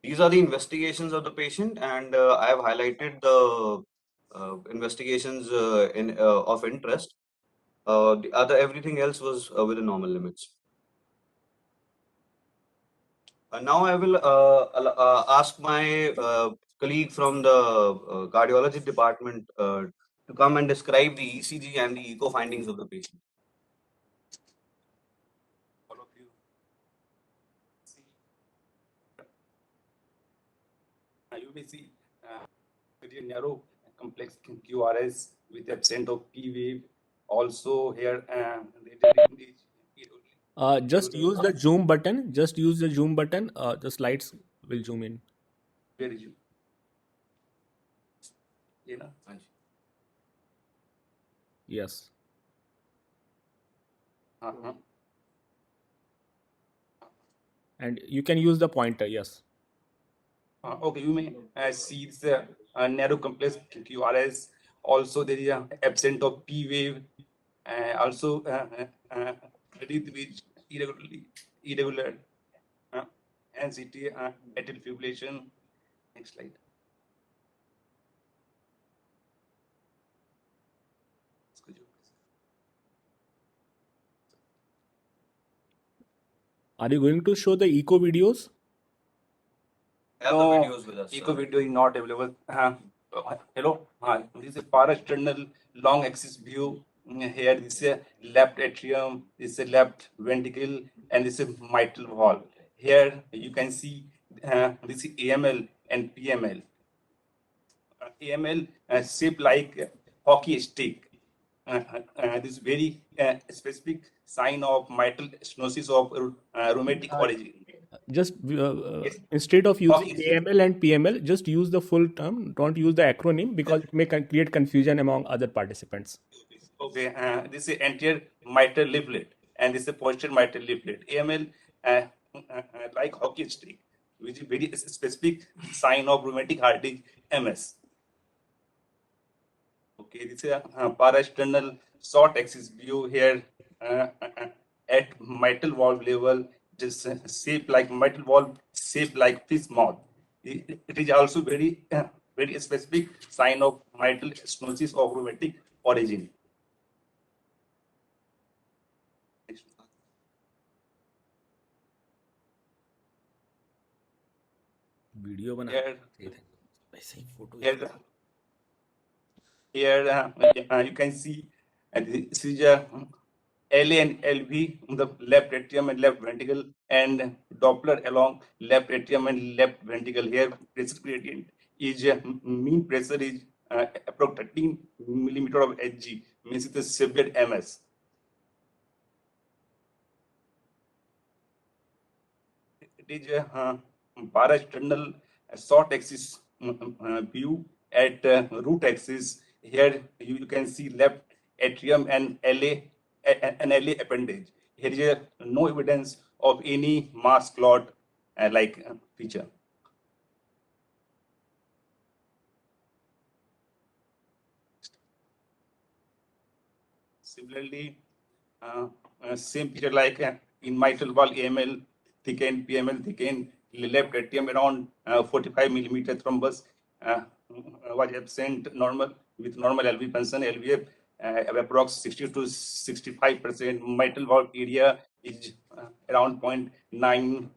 These are the investigations of the patient, and I have highlighted the investigations of interest. The other everything else was within normal limits. Now I will ask my colleague from the cardiology department to come and describe the ECG and the echo findings of the patient. All of you see, you may see very narrow complex QRS with absent of P wave. Also here, Just use the zoom button. Just use the zoom button. The slides will zoom in. where is you? You know, Yes. And you can use the pointer. Yes. Okay, you may see the narrow complex QRS. Also, there is an absent of P wave. Also, breathe with irregular NCT atrial fibrillation. Next slide. Are you going to show the echo videos? Have the videos with us. Echo video is not available. Hello. This is a parasternal long axis view. Here, this is a left atrium, this is a left ventricle, and this is a mitral valve. Here, you can see this is AML and PML. AML shaped like hockey stick. This very specific sign of mitral stenosis of rheumatic origin. Just instead of using Okay. AML and PML, just use the full term. Don't use the acronym because it may create confusion among other participants. Okay, this is anterior mitral leaflet and this is posterior mitral leaflet. AML, like hockey stick, which is very specific sign of rheumatic heart disease, MS. Okay, this is a parasternal short axis view here at mitral valve level, just shaped like mitral valve, shaped like fish mouth. It is also very very specific sign of mitral stenosis of rheumatic origin. Video बना ऐसे ही photo Here you can see this is LA and LV on the left atrium and left ventricle, and Doppler along left atrium and left ventricle. Here pressure gradient is mean pressure is approximately 13 millimeter of Hg, means it is severe MS. It is a parasternal short axis view at root axis. Here you can see left atrium and LA appendage. Here is no evidence of any mass clot like feature. Similarly, same feature like in mitral valve AML thickened, PML thickened, left atrium around 45 millimeter thrombus was absent normal with normal LV function, LVF approx 60 to 65%. Mitral valve area is around 0.9,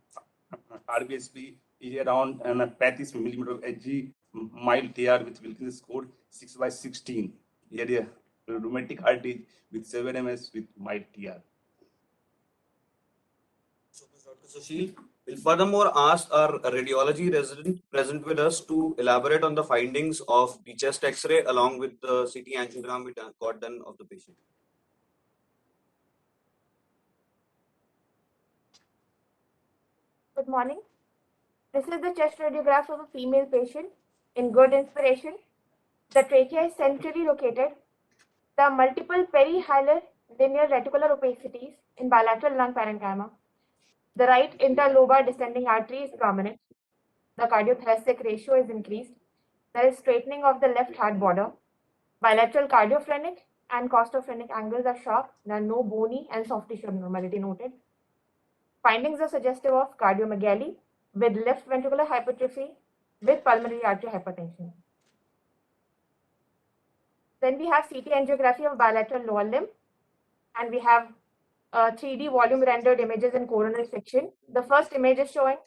RBSP is around 35 millimeter of Hg, mild TR with Wilkins score 6/16. Area rheumatic heart disease with 7 MS with mild TR. Dr. Sushil will furthermore ask our radiology resident present with us to elaborate on the findings of the chest X-ray along with the CT angiogram we got done of the patient. Good morning. This is the chest radiograph of a female patient in good inspiration. The trachea is centrally located. There are multiple perihilar linear reticular opacities in bilateral lung parenchyma. The right interlobar descending artery is prominent. The cardiothoracic ratio is increased. There is straightening of the left heart border. Bilateral cardiophrenic and costophrenic angles are sharp. There are no bony and soft tissue abnormality noted. Findings are suggestive of cardiomegaly. with left ventricular hypertrophy with pulmonary artery hypertension. Then we have CT angiography of bilateral lower limb, and we have 3D volume rendered images in coronary section. The first image is showing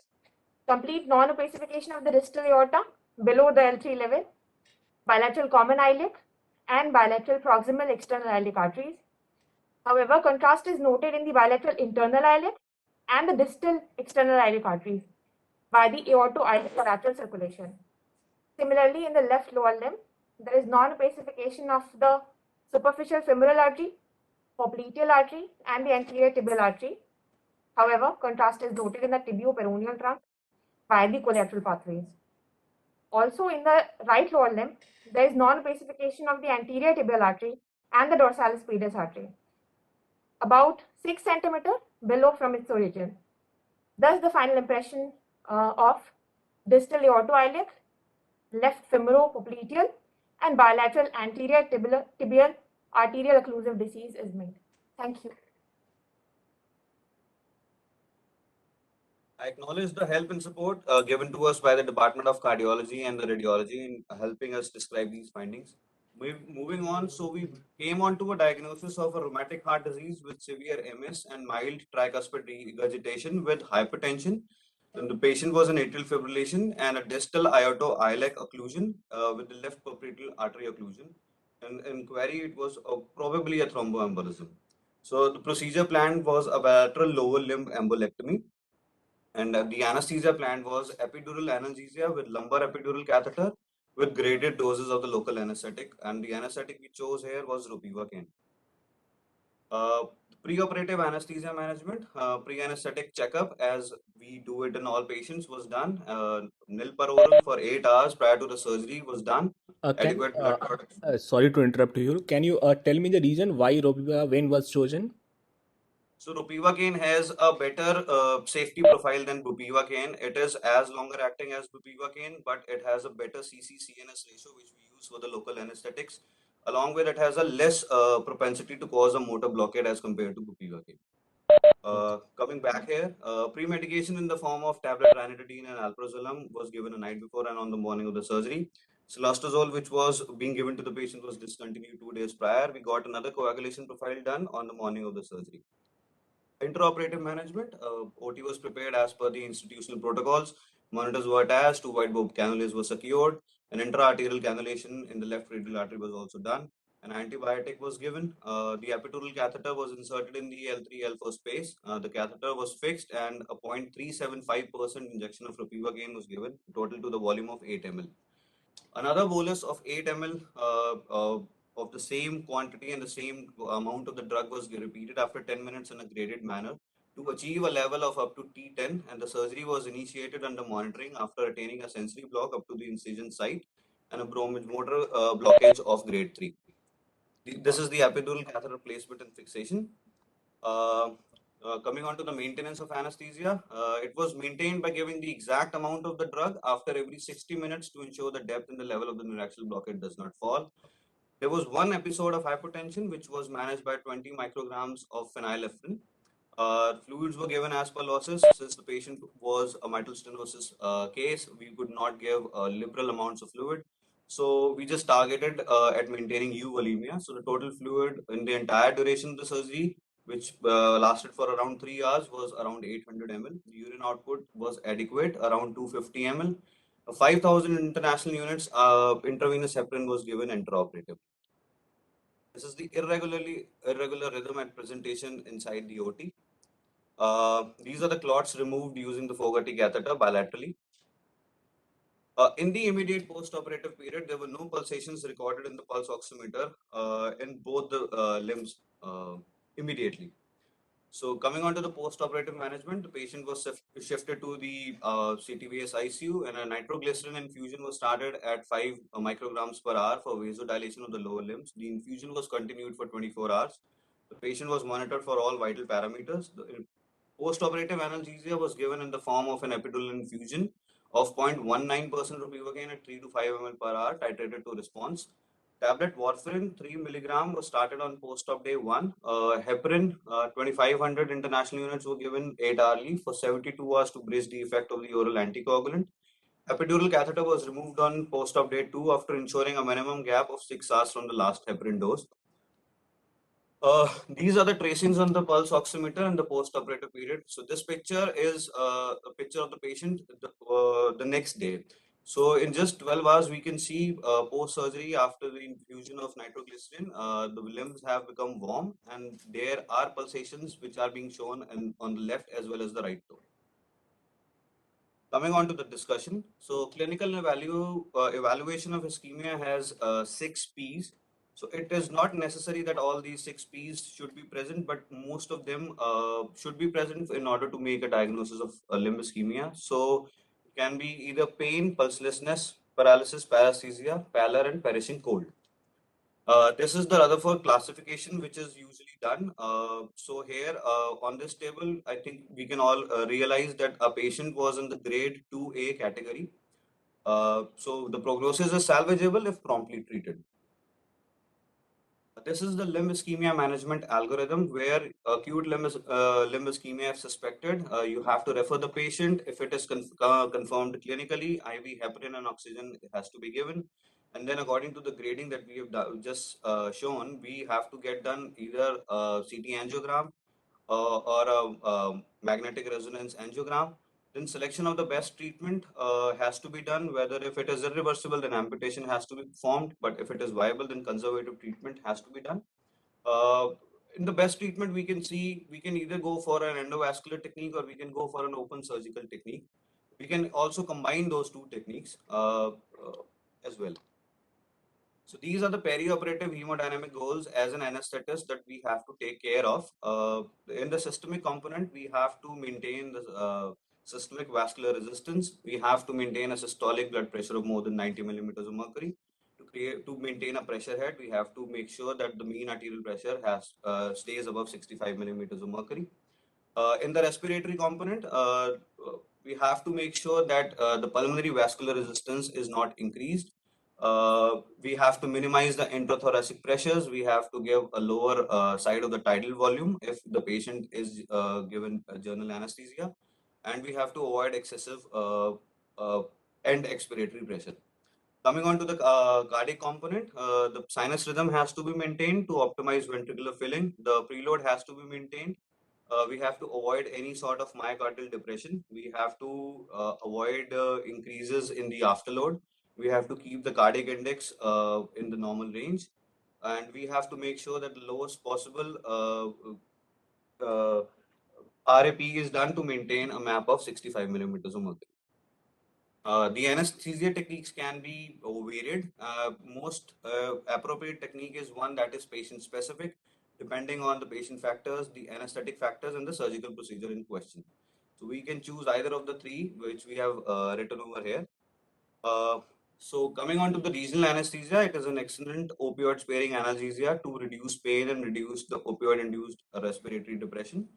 complete non-opacification of the distal aorta below the L3 level, bilateral common iliac, and bilateral proximal external iliac arteries. However, contrast is noted in the bilateral internal iliac and the distal external iliac arteries by the aorto-iliac lateral circulation. Similarly, in the left lower limb, there is non-opacification of the superficial femoral artery, popliteal artery, and the anterior tibial artery. However, contrast is noted in the tibio-peroneal trunk by the collateral pathways. Also, in the right lower limb, there is non-opacification of the anterior tibial artery and the dorsalis pedis artery, about 6 cm below from its origin. Thus, the final impression of distal aortoiliac, left femoropopliteal, and bilateral anterior tibial arterial occlusive disease is made. Thank you. I acknowledge the help and support given to us by the Department of Cardiology and the Radiology in helping us describe these findings. Moving on, so we came on to a diagnosis of a rheumatic heart disease with severe MS and mild tricuspid regurgitation with hypertension. And the patient was an atrial fibrillation and a distal aorto-iliac occlusion with the left popliteal artery occlusion. And in query, it was probably a thromboembolism. So the procedure planned was a bilateral lower limb embolectomy. And the anesthesia planned was epidural analgesia with lumbar epidural catheter with graded doses of the local anesthetic. And the anesthetic we chose here was ropivacaine. Preoperative anesthesia management, pre-anesthetic checkup, as we do it in all patients, was done. Nil per oral for 8 hours prior to the surgery was done. Adequate blood products. Sorry to interrupt you. Can you tell me the reason why ropivacaine was chosen? So ropivacaine has a better safety profile than bupivacaine. It is as longer acting as bupivacaine, but it has a better CC-CNS ratio, which we use for the local anesthetics. Along with it has a less propensity to cause a motor blockade as compared to bupivacaine. Coming back here, pre-medication in the form of tablet ranitidine and alprazolam was given the night before and on the morning of the surgery. Cilostazol, which was being given to the patient, was discontinued 2 days prior. We got another coagulation profile done on the morning of the surgery. Interoperative management, OT was prepared as per the institutional protocols. Monitors were attached, 2 white bulb cannulas were secured, an intra-arterial cannulation in the left radial artery was also done. An antibiotic was given. The epidural catheter was inserted in the L3, L4 space. The catheter was fixed and a 0.375% injection of ropivacaine was given, total to the volume of 8 ml. Another bolus of 8 ml of the same quantity and the same amount of the drug was repeated after 10 minutes in a graded manner to achieve a level of up to T10, and the surgery was initiated under monitoring after attaining a sensory block up to the incision site and a motor blockage of grade 3. This is the epidural catheter placement and fixation. Coming on to the maintenance of anesthesia, it was maintained by giving the exact amount of the drug after every 60 minutes to ensure the depth and the level of the neuraxial blockade does not fall. There was one episode of hypotension which was managed by 20 micrograms of phenylephrine. Fluids were given as per losses. Since the patient was a mitral stenosis case, we could not give liberal amounts of fluid. So we just targeted at maintaining euvolemia. So the total fluid in the entire duration of the surgery, which lasted for around 3 hours, was around 800 ml. The urine output was adequate, around 250 ml. 5,000 international units intravenous heparin was given intraoperative. This is the irregular rhythm at presentation inside the OT. These are the clots removed using the Fogarty catheter bilaterally. In the immediate post-operative period, there were no pulsations recorded in the pulse oximeter in both the limbs immediately. So coming on to the post-operative management, the patient was shifted to the CTVS ICU, and a nitroglycerin infusion was started at 5 micrograms per hour for vasodilation of the lower limbs. The infusion was continued for 24 hours. The patient was monitored for all vital parameters. The post-operative analgesia was given in the form of an epidural infusion of 0.19% ropivacaine at 3 to 5 ml per hour, titrated to response. tablet warfarin 3 milligram was started on post-op day 1. Heparin 2500 international units were given 8 hourly for 72 hours to bridge the effect of the oral anticoagulant. Epidural catheter was removed on post-op day 2 after ensuring a minimum gap of 6 hours from the last heparin dose. These are the tracings on the pulse oximeter in the post-operative period. So this picture is a picture of the patient the next day. So in just 12 hours, we can see post-surgery after the infusion of nitroglycerin, the limbs have become warm and there are pulsations which are being shown on the left as well as the right toe. Coming on to the discussion. So clinical evaluation of ischemia has 6 P's. So it is not necessary that all these 6 P's should be present, but most of them should be present in order to make a diagnosis of limb ischemia. So it can be either pain, pulselessness, paralysis, paresthesia, pallor, and perishing cold. This is the Rutherford classification, which is usually done. So here on this table, I think we can all realize that a patient was in the grade 2A category. So the prognosis is salvageable if promptly treated. This is the limb ischemia management algorithm where acute limb ischemia if suspected. You have to refer the patient. If it is confirmed clinically, IV heparin and oxygen has to be given. And then according to the grading that we have just shown, we have to get done either a CT angiogram or a magnetic resonance angiogram. Then selection of the best treatment has to be done. Whether if it is irreversible, then amputation has to be performed. But if it is viable, then conservative treatment has to be done. In the best treatment, we can either go for an endovascular technique or we can go for an open surgical technique. We can also combine those two techniques as well. So these are the perioperative hemodynamic goals as an anesthetist that we have to take care of. In the systemic component, we have to maintain the systemic vascular resistance. We have to maintain a systolic blood pressure of more than 90 millimeters of mercury. To maintain a pressure head, we have to make sure that the mean arterial pressure stays above 65 millimeters of mercury. In the respiratory component, we have to make sure that the pulmonary vascular resistance is not increased. We have to minimize the intrathoracic pressures. We have to give a lower side of the tidal volume if the patient is given a general anesthesia. And we have to avoid excessive end expiratory pressure. Coming on to the cardiac component, the sinus rhythm has to be maintained to optimize ventricular filling. The preload has to be maintained. We have to avoid any sort of myocardial depression. We have to avoid increases in the afterload. We have to keep the cardiac index in the normal range. And we have to make sure that the lowest possible RAP is done to maintain a map of 65 millimeters of mercury. The anesthesia techniques can be varied. Most appropriate technique is one that is patient specific, depending on the patient factors, the anesthetic factors, and the surgical procedure in question. So we can choose either of the three, which we have written over here. So coming on to the regional anesthesia, it is an excellent opioid sparing analgesia to reduce pain and reduce the opioid induced respiratory depression.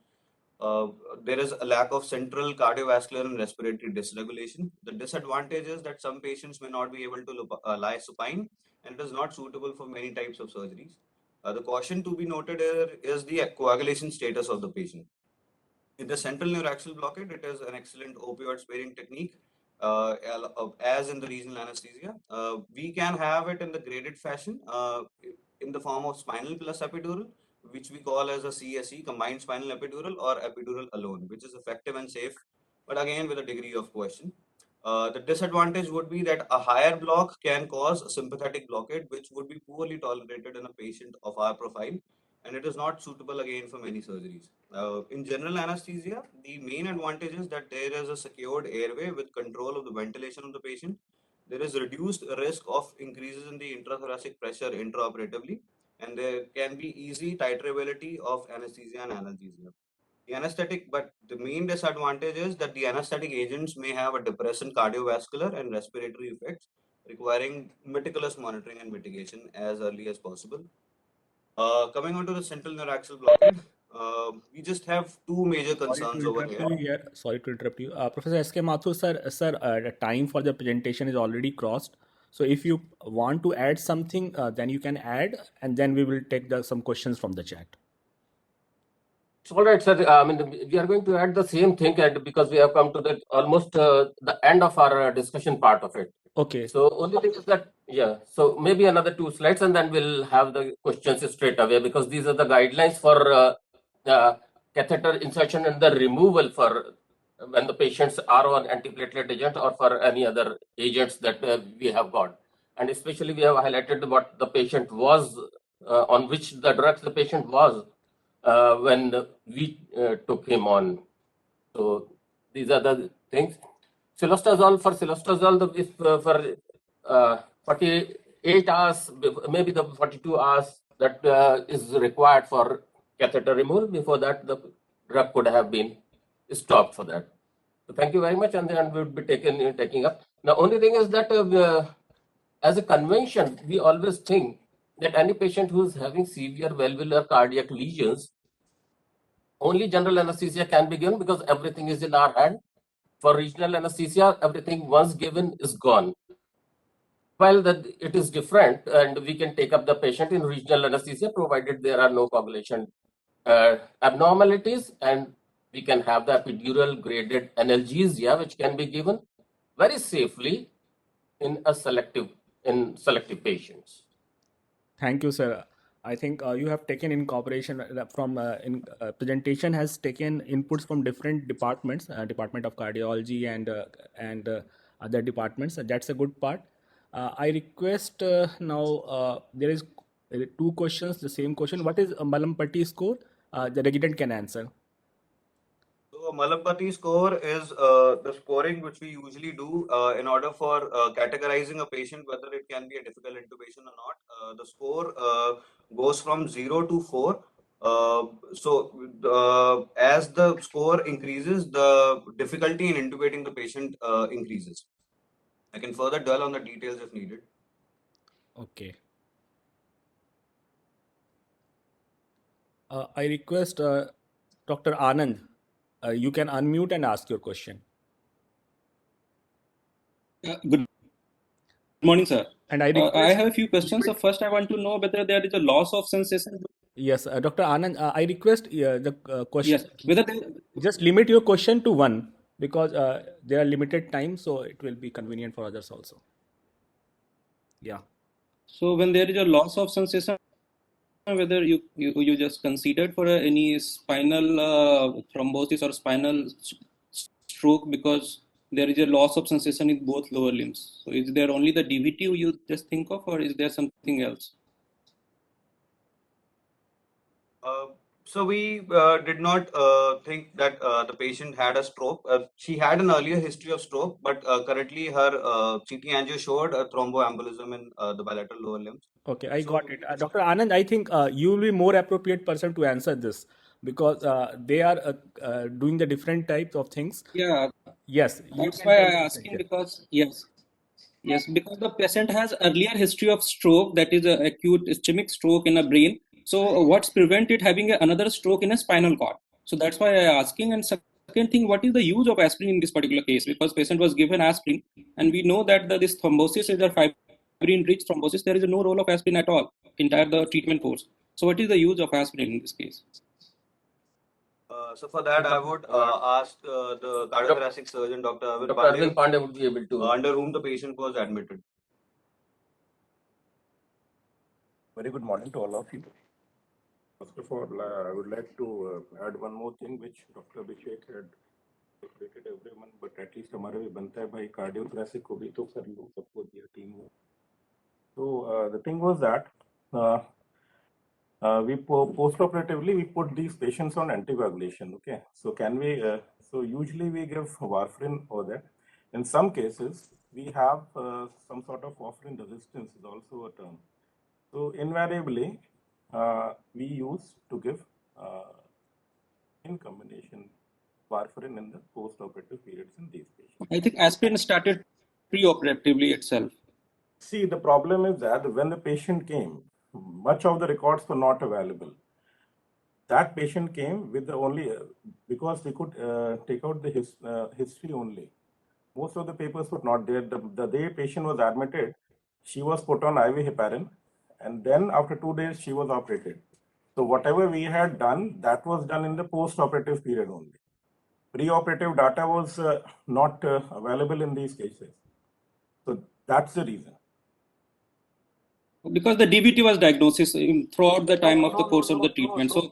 There is a lack of central cardiovascular and respiratory dysregulation. The disadvantage is that some patients may not be able to lie supine, and it is not suitable for many types of surgeries. The caution to be noted here is the coagulation status of the patient. In the central neuraxial blockade, it is an excellent opioid sparing technique, as in the regional anesthesia. We can have it in the graded fashion in the form of spinal plus epidural, which we call as a CSE, combined spinal epidural, or epidural alone, which is effective and safe, but again with a degree of question. The disadvantage would be that a higher block can cause a sympathetic blockade, which would be poorly tolerated in a patient of our profile, and it is not suitable again for many surgeries. In general anesthesia, the main advantage is that there is a secured airway with control of the ventilation of the patient. There is reduced risk of increases in the intrathoracic pressure intraoperatively, and there can be easy titrability of anesthesia and analgesia. But the main disadvantage is that the anesthetic agents may have a depressant cardiovascular and respiratory effects, requiring meticulous monitoring and mitigation as early as possible. Coming on to the central neuraxial blockade, we just have two major concerns over here. Sorry to interrupt you. Professor S.K. Mathur, sir, the time for the presentation is already crossed. So if you want to add something, then you can add, and then we will take some questions from the chat. It's all right, sir. I mean, we are going to add the same thing, and because we have come to the almost the end of our discussion part of it. Okay. So only thing is that, yeah, so maybe another 2 slides and then we'll have the questions straight away, because these are the guidelines for catheter insertion and the removal for when the patients are on antiplatelet agent or for any other agents that we have got. And especially we have highlighted what the patient was, on which the drugs the patient was when we took him on. So these are the things. Silostazole, if for 48 hours, maybe the 42 hours that is required for catheter removal. Before that, the drug could have been stopped for that. So thank you very much, and then we would be taking up. The only thing is that as a convention, we always think that any patient who is having severe valvular cardiac lesions, only general anesthesia can be given because everything is in our hand. For regional anesthesia, everything once given is gone. While that it is different, and we can take up the patient in regional anesthesia provided there are no coagulation abnormalities, and we can have the epidural graded analgesia, which can be given very safely in selective patients. Thank you, sir. I think you have taken incorporation from presentation has taken inputs from different departments, Department of Cardiology and other departments. That's a good part. I request now there is 2 questions, the same question. What is a Malabari score? The resident can answer. So Malabari score is the scoring which we usually do in order for categorizing a patient whether it can be a difficult intubation or not. The score goes from 0 to 4. As the score increases, the difficulty in intubating the patient increases. I can further dwell on the details if needed. Okay. I request Dr. Anand, you can unmute and ask your question. Good morning, sir. And I have a few questions. So first, I want to know whether there is a loss of sensation. Yes, Dr. Anand, I request the question. Yes, whether just limit your question to 1 because there are limited time, so it will be convenient for others also. Yeah. So when there is a loss of sensation, whether you just considered for any spinal thrombosis or spinal stroke, because there is a loss of sensation in both lower limbs. So is there only the DVT you just think of, or is there something else? So we did not think that the patient had a stroke. She had an earlier history of stroke, but currently her CT angio showed a thromboembolism in the bilateral lower limbs. Okay, I got it. Dr. Anand, I think you will be more appropriate person to answer this because they are doing the different types of things. Yeah. Yes. That's why I'm asking, because yes, because the patient has earlier history of stroke, that is an acute ischemic stroke in a brain. So what's prevented having another stroke in a spinal cord? So that's why I'm asking. And second thing, what is the use of aspirin in this particular case? Because patient was given aspirin, and we know that this thrombosis is a fibrin-rich thrombosis. There is no role of aspirin at all, entire the treatment course. So what is the use of aspirin in this case? So for that, I would ask the cardiothoracic surgeon, Dr. Arvind Pandey would be able to. Under whom the patient was admitted. Very good morning to all of you. First of all, I would like to add one more thing which Dr. Abhishek had explained everyone, but at least हमारे भी बनता है भाई cardiothoracic को भी तो कर लो सबको दिया team में. So the thing was that we post-operatively we put these patients on anticoagulation. Okay, so can we? So usually we give warfarin or that. In some cases we have some sort of warfarin resistance is also a term. So invariably we use to give in combination warfarin in the post-operative periods in these patients. I think aspirin started pre-operatively itself. See, the problem is that when the patient came, much of the records were not available. That patient came with the only, because we could take out the history only. Most of the papers were not there. The day patient was admitted, she was put on IV heparin, and then after 2 days she was operated. So whatever we had done, that was done in the post-operative period only. Pre-operative data was not available in these cases. So that's the reason. Because the DVT was diagnosis throughout the time of the course of the treatment. So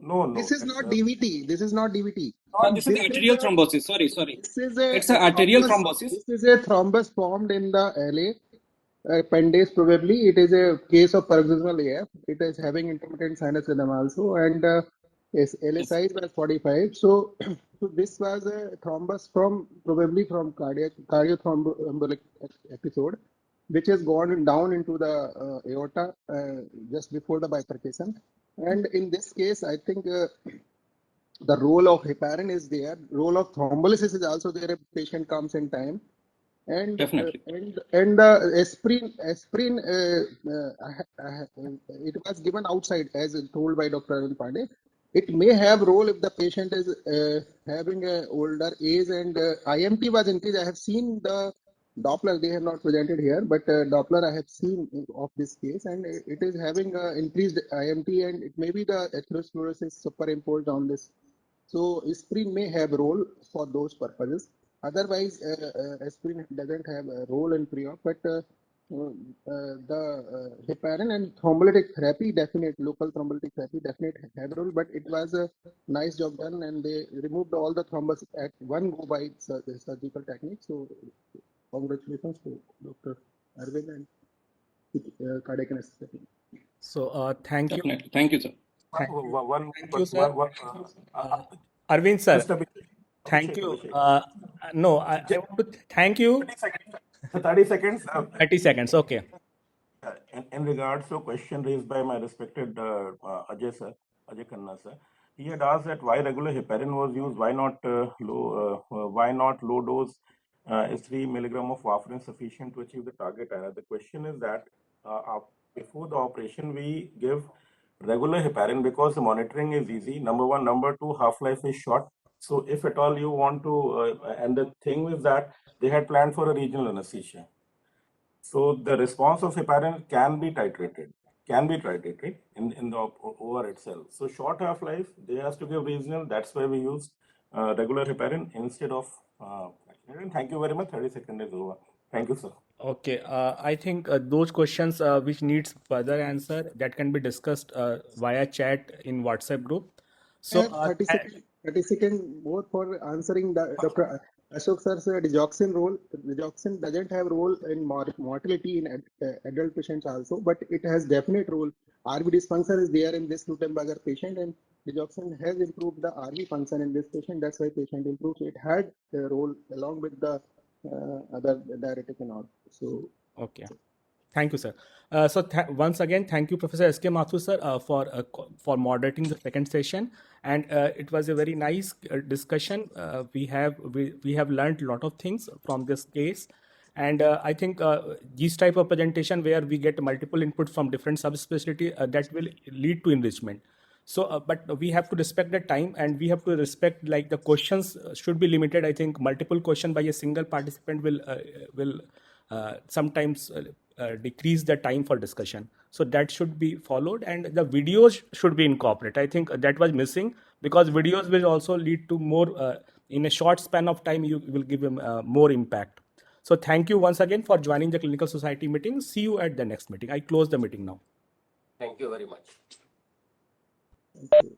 No. This is not DVT. This is not DVT. this is arterial thrombosis. Sorry. This is a It's an arterial thrombus. thrombosis. This is a thrombus formed in the LA. 10 days probably. It is a case of paroxysmal AF. It is having intermittent sinus rhythm also, and LA size was 45. So, so this was a thrombus probably from cardiothromboembolic episode, which has gone down into the aorta just before the bifurcation. And in this case, I think the role of heparin is there. Role of thrombolysis is also there if patient comes in time. And Definitely. And the aspirin it was given outside as told by Dr. Arvind Pandey. It may have role if the patient is having an older age, and IMT was increased. I have seen the Doppler, they have not presented here, but Doppler I have seen of this case, and it is having increased IMT, and it may be the atherosclerosis superimposed on this. So aspirin may have role for those purposes. Otherwise, aspirin doesn't have a role in pre-op, but the heparin and thrombolytic therapy, local thrombolytic therapy definitely have a role, but it was a nice job done, and they removed all the thrombus at one go by the surgical technique. So congratulations to Dr. Arvind and cardiac anesthesia. So thank you. Definitely. Thank you, sir. Thank you. Thank you, sir. Arvind sir. Thank you. No, I want to thank you. 30 seconds. 30 seconds. Okay. In regards to a question raised by my respected Ajay Khanna sir, he had asked that why regular heparin was used, why not low dose is 3 milligram of warfarin sufficient to achieve the target error? The question is that before the operation we give regular heparin because the monitoring is easy. Number one, number two, half-life is short. So if at all you want to, and the thing is that they had planned for a regional anesthesia. So the response of heparin can be titrated in the OR itself. So short half-life, they has to give regional. That's why we use regular heparin instead of. Thank you very much. 30 seconds is over. Thank you, sir. Okay, I think those questions which needs further answer that can be discussed via chat in WhatsApp group. So 30 seconds more for answering Dr. Ashok sir's digoxin role. Digoxin doesn't have role in mortality in adult patients also, but it has definite role. RV dysfunction is there in this Lutembacher patient, and digoxin has improved the RV function in this patient. That's why patient improved. So it had a role along with the other diuretic and all. So okay. Thank you, sir. So once again, thank you, Professor S.K. Mathur, sir, for moderating the second session. And it was a very nice discussion. We have learned a lot of things from this case. And I think this type of presentation where we get multiple inputs from different subspecialty, that will lead to enrichment. So, but we have to respect the time, and we have to respect, like, the questions should be limited. I think multiple question by a single participant will sometimes decrease the time for discussion. So that should be followed, and the videos should be incorporated. I think that was missing, because videos will also lead to more, in a short span of time, you will give them more impact. So thank you once again for joining the Clinical Society meeting. See you at the next meeting. I close the meeting now. Thank you very much. thank you.